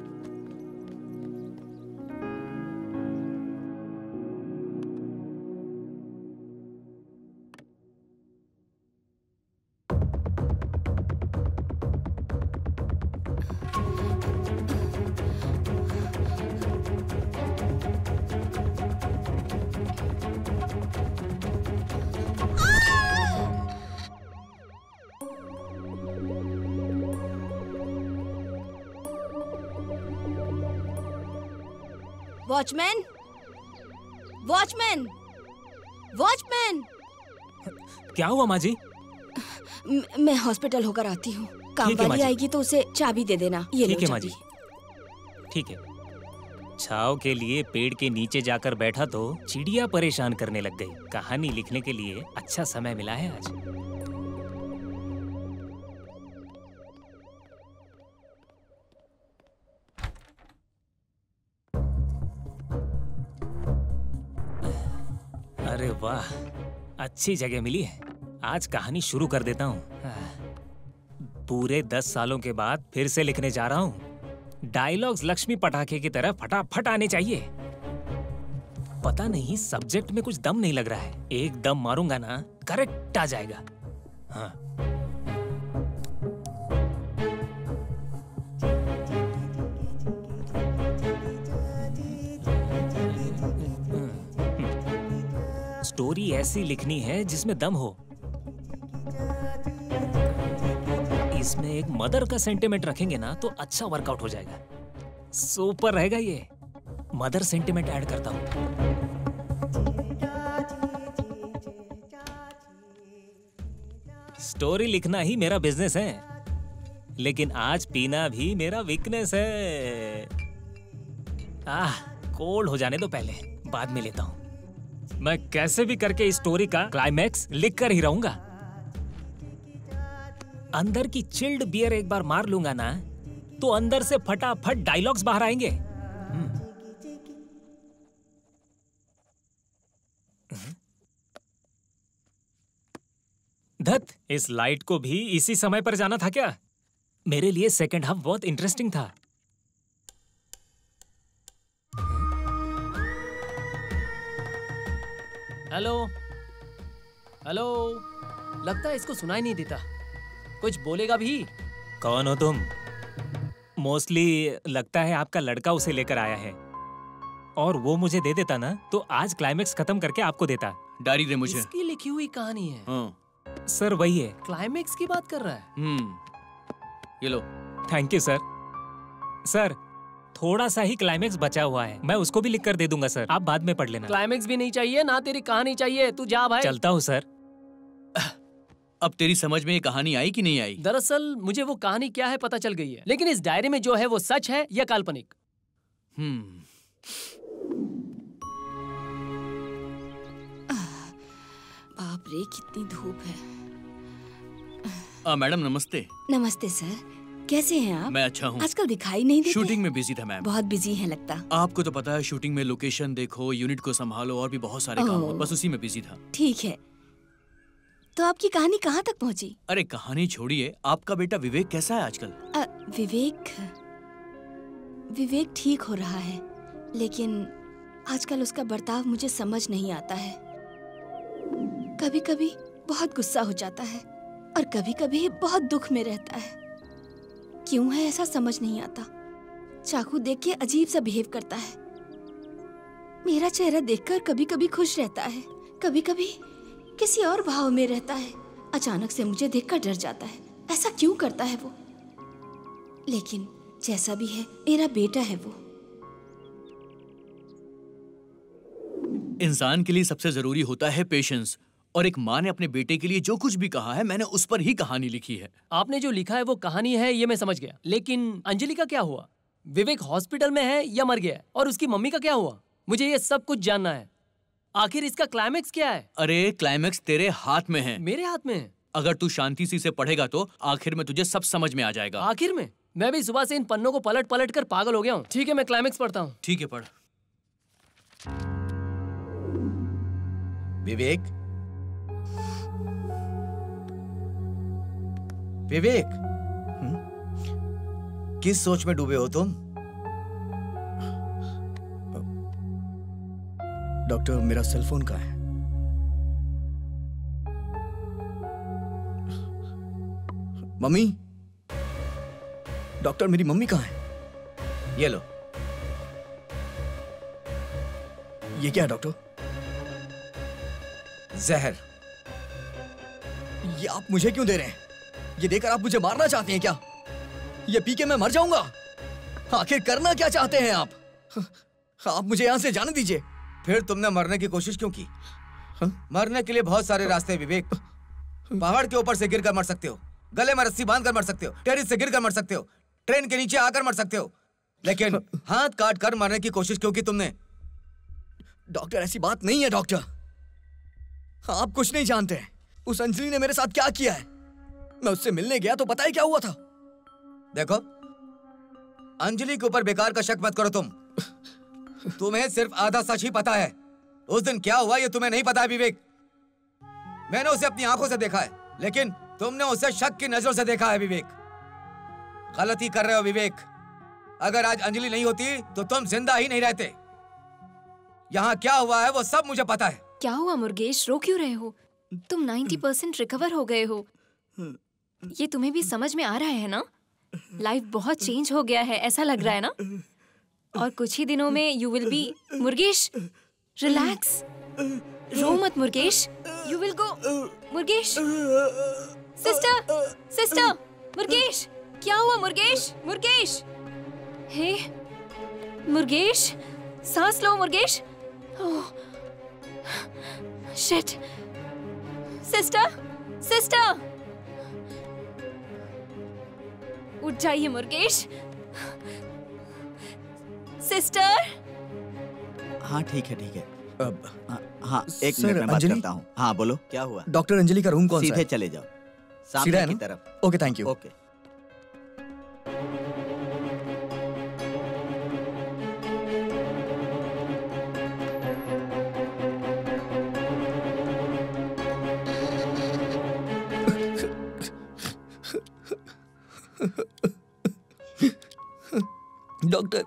Watchman, watchman, watchman. क्या हुआ माँ जी? मैं हॉस्पिटल होकर आती हूँ, काम वाली आएगी तो उसे चाबी दे देना। ये ठीक है माँ जी, ठीक है। छाव के लिए पेड़ के नीचे जाकर बैठा तो चिड़िया परेशान करने लग गई। कहानी लिखने के लिए अच्छा समय मिला है आज। अरे वाह, अच्छी जगह मिली है, आज कहानी शुरू कर देता हूँ। पूरे 10 सालों के बाद फिर से लिखने जा रहा हूँ। डायलॉग्स लक्ष्मी पटाखे की तरह फटाफट आने चाहिए। पता नहीं सब्जेक्ट में कुछ दम नहीं लग रहा है, एक दम मारूंगा ना करेक्ट आ जाएगा। हाँ। स्टोरी ऐसी लिखनी है जिसमें दम हो। इसमें एक मदर का सेंटिमेंट रखेंगे ना तो अच्छा वर्कआउट हो जाएगा, सुपर रहेगा ये। मदर सेंटिमेंट ऐड करता हूं। स्टोरी लिखना ही मेरा बिजनेस है, लेकिन आज पीना भी मेरा वीकनेस है। कोल्ड हो जाने दो पहले, बाद में लेता हूं। मैं कैसे भी करके इस स्टोरी का क्लाइमैक्स लिख कर ही रहूंगा। अंदर की चिल्ड बियर एक बार मार लूंगा ना तो अंदर से फटाफट डायलॉग्स बाहर आएंगे। धत, इस लाइट को भी इसी समय पर जाना था क्या? मेरे लिए सेकंड हाफ बहुत इंटरेस्टिंग था। हेलो हेलो, लगता है इसको सुनाई नहीं देता। कुछ बोलेगा भी? कौन हो तुम? मोस्टली लगता है आपका लड़का उसे लेकर आया है, और वो मुझे दे देता ना तो आज क्लाइमेक्स खत्म करके आपको देता। डायरी दे मुझे। इसकी लिखी हुई कहानी है। हाँ। सर वही है। क्लाइमेक्स की बात कर रहा है। ये लो। Thank you sir. सर थोड़ा सा ही क्लाइमेक्स बचा हुआ है, मैं उसको भी लिख कर दे दूंगा सर, आप बाद में पढ़ लेना। क्लाइमेक्स भी नहीं चाहिए ना तेरी कहानी चाहिए, तू जा भाई। चलता हूँ सर। अब तेरी समझ में ये कहानी आई कि नहीं आई? दरअसल मुझे वो कहानी क्या है पता चल गई है, लेकिन इस डायरी में जो है वो सच है या काल्पनिक? बाप रे कितनी धूप है। मैडम नमस्ते। नमस्ते सर, कैसे हैं आप? मैं अच्छा हूँ। आजकल दिखाई नहीं देते। शूटिंग में बिजी था मैम। बहुत बिजी हैं लगता। आपको तो पता है शूटिंग में लोकेशन देखो, यूनिट को संभालो और भी बहुत सारे काम हो, बस उसी में बिजी था। ठीक है, तो आपकी कहानी कहाँ तक पहुँची? अरे कहानी छोड़िए, आपका बेटा विवेक कैसा है आजकल? विवेक ठीक हो रहा है, लेकिन आजकल उसका बर्ताव मुझे समझ नहीं आता है। कभी कभी बहुत गुस्सा हो जाता है और कभी कभी बहुत दुख में रहता है। क्यों है ऐसा समझ नहीं आता। चाकू देख के अजीब सा बिहेव करता है। मेरा चेहरा देखकर कभी कभी खुश रहता है, कभी कभी किसी और भाव में रहता है। अचानक से मुझे देखकर डर जाता है। ऐसा क्यों करता है वो? लेकिन जैसा भी है मेरा बेटा है वो। इंसान के लिए सबसे जरूरी होता है पेशेंस, और एक माँ ने अपने बेटे के लिए जो कुछ भी कहा है मैंने उस पर ही कहानी लिखी है। आपने जो लिखा है वो कहानी है, ये मैं समझ गया, लेकिन अंजलि का क्या हुआ? विवेक हॉस्पिटल में है या मर गया है? और उसकी मम्मी का क्या हुआ? मुझे ये सब कुछ जानना है। आखिर इसका क्लाइमेक्स क्या है? अरे क्लाइमेक्स तेरे हाथ में है। मेरे हाथ में है? अगर तू शांति से इसे पढ़ेगा तो आखिर में तुझे सब समझ में आ जाएगा। आखिर में? मैं भी सुबह से इन पन्नों को पलट पलट कर पागल हो गया हूँ। ठीक है, मैं क्लाइमेक्स पढ़ता हूँ। ठीक है, पढ़। विवेक, विवेक, किस सोच में डूबे हो तुम? डॉक्टर मेरा सेल फोन कहाँ है? मम्मी, डॉक्टर मेरी मम्मी कहाँ है? ये लो। ये क्या है डॉक्टर? जहर। ये आप मुझे क्यों दे रहे हैं? ये देकर आप मुझे मारना चाहते हैं क्या? ये पी के मैं मर जाऊंगा? आखिर करना क्या चाहते हैं आप? आप मुझे यहाँ से जाने दीजिए। फिर तुमने मरने की कोशिश क्यों की? मरने के लिए बहुत सारे रास्ते हैं विवेक। पहाड़ के ऊपर से गिरकर मर सकते हो, गले में रस्सी बांधकर मर सकते हो, टेरिस से गिरकर मर सकते हो, ट्रेन के नीचे आकर मर सकते हो, लेकिन हाथ काट कर मरने की कोशिश क्यों की तुमने? डॉक्टर ऐसी बात नहीं है डॉक्टर, आप कुछ नहीं जानते हैं। उस अंजलि ने मेरे साथ क्या किया है। मैं उससे मिलने गया तो पता है क्या हुआ था? देखो, अंजलि के ऊपर बेकार का शक मत करो तुम। तुम्हें सिर्फ आधा सच ही पता है। उस दिन क्या हुआ ये तुम्हें नहीं पता है विवेक। मैंने उसे अपनी आंखों से देखा है, लेकिन तुमने उसे शक की नजरों से देखा है विवेक। गलती कर रहे हो विवेक। अगर आज अंजलि नहीं होती तो तुम जिंदा ही नहीं रहते। यहाँ क्या हुआ है वो सब मुझे पता है। क्या हुआ मुर्गेश, रो क्यों रहे हो? तुम 90% रिकवर हो गए हो। ये तुम्हें भी समझ में आ रहा है ना? लाइफ बहुत चेंज हो गया है, ऐसा लग रहा है ना? और कुछ ही दिनों में you will be. Murgesh relax, रो मत Murgesh, you will go. Murgesh, sister, Murgesh, क्या हुआ मुर्गेश? मुर्गेश, हे मुर्गेश, सांस लो मुर्गेश। शिट, सिस्टर, उठ जाइए मुर्गेश। सिस्टर। हाँ ठीक है हाँ, एक सर, मिनट में बात अंजलि? करता हूँ। हाँ बोलो, क्या हुआ? डॉक्टर अंजलि का रूम कौन सा सीधे है? चले जाओ, सीधा सामने है की ना? तरफ। Okay, thank you. Okay. Doctor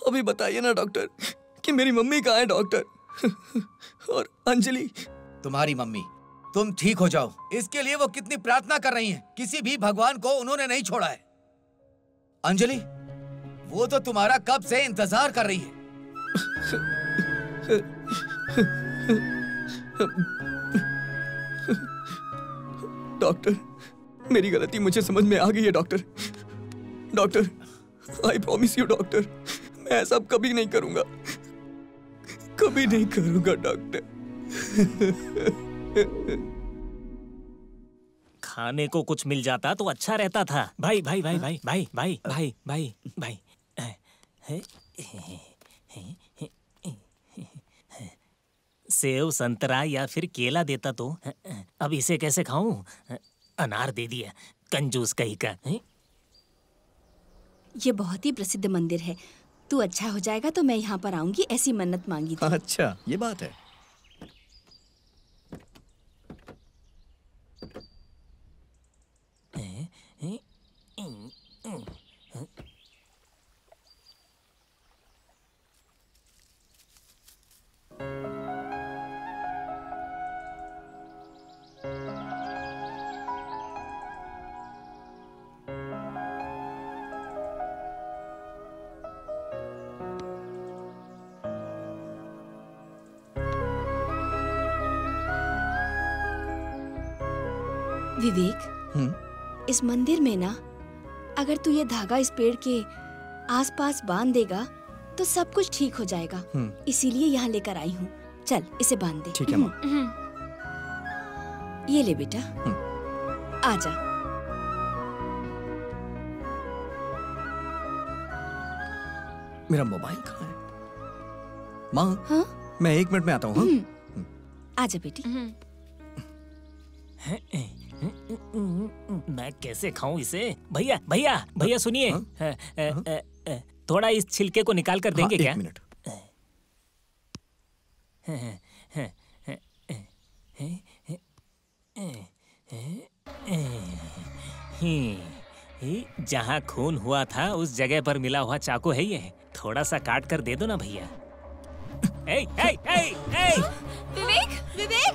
अभी बताइए ना डॉक्टर कि मेरी मम्मी कहाँ है डॉक्टर? और अंजलि? तुम्हारी मम्मी तुम ठीक हो जाओ। इसके लिए वो कितनी प्रार्थना कर रही हैं। किसी भी भगवान को उन्होंने नहीं छोड़ा है। अंजलि, वो तो तुम्हारा कब से इंतजार कर रही है। डॉक्टर, मेरी गलती मुझे समझ में आ गई है doctor. Doctor, I promise you doctor, मैं ऐसा कभी नहीं करूंगा, कभी नहीं करूंगा डॉक्टर। खाने को कुछ मिल जाता तो अच्छा रहता था। भाई भाई भाई भाई भाई भाई भाई भाई भाई सेव, संतरा या फिर केला देता तो। अब इसे कैसे खाऊं? अनार दे दिया, कंजूस कहीं का। ये बहुत ही प्रसिद्ध मंदिर है। तू अच्छा हो जाएगा तो मैं यहाँ पर आऊंगी, ऐसी मन्नत मांगी थी। अच्छा, ये बात है। विवेक, इस मंदिर में ना, अगर तू ये धागा इस पेड़ के आसपास बांध देगा तो सब कुछ ठीक हो जाएगा। इसीलिए यहाँ लेकर आई हूँ। चल इसे बांध दे। ठीक है माँ। ये ले बेटा, आजा। मेरा मोबाइल कहाँ है? माँ, हाँ? मैं 1 मिनट में आता हूँ। आजा बेटी। मैं कैसे खाऊं इसे? भैया भैया भैया सुनिए, थोड़ा इस छिलके को निकाल कर देंगे क्या? 1 मिनट। जहाँ खून हुआ था उस जगह पर मिला हुआ चाकू है ये। थोड़ा सा काट कर दे दो ना भैया। विवेक, विवेक!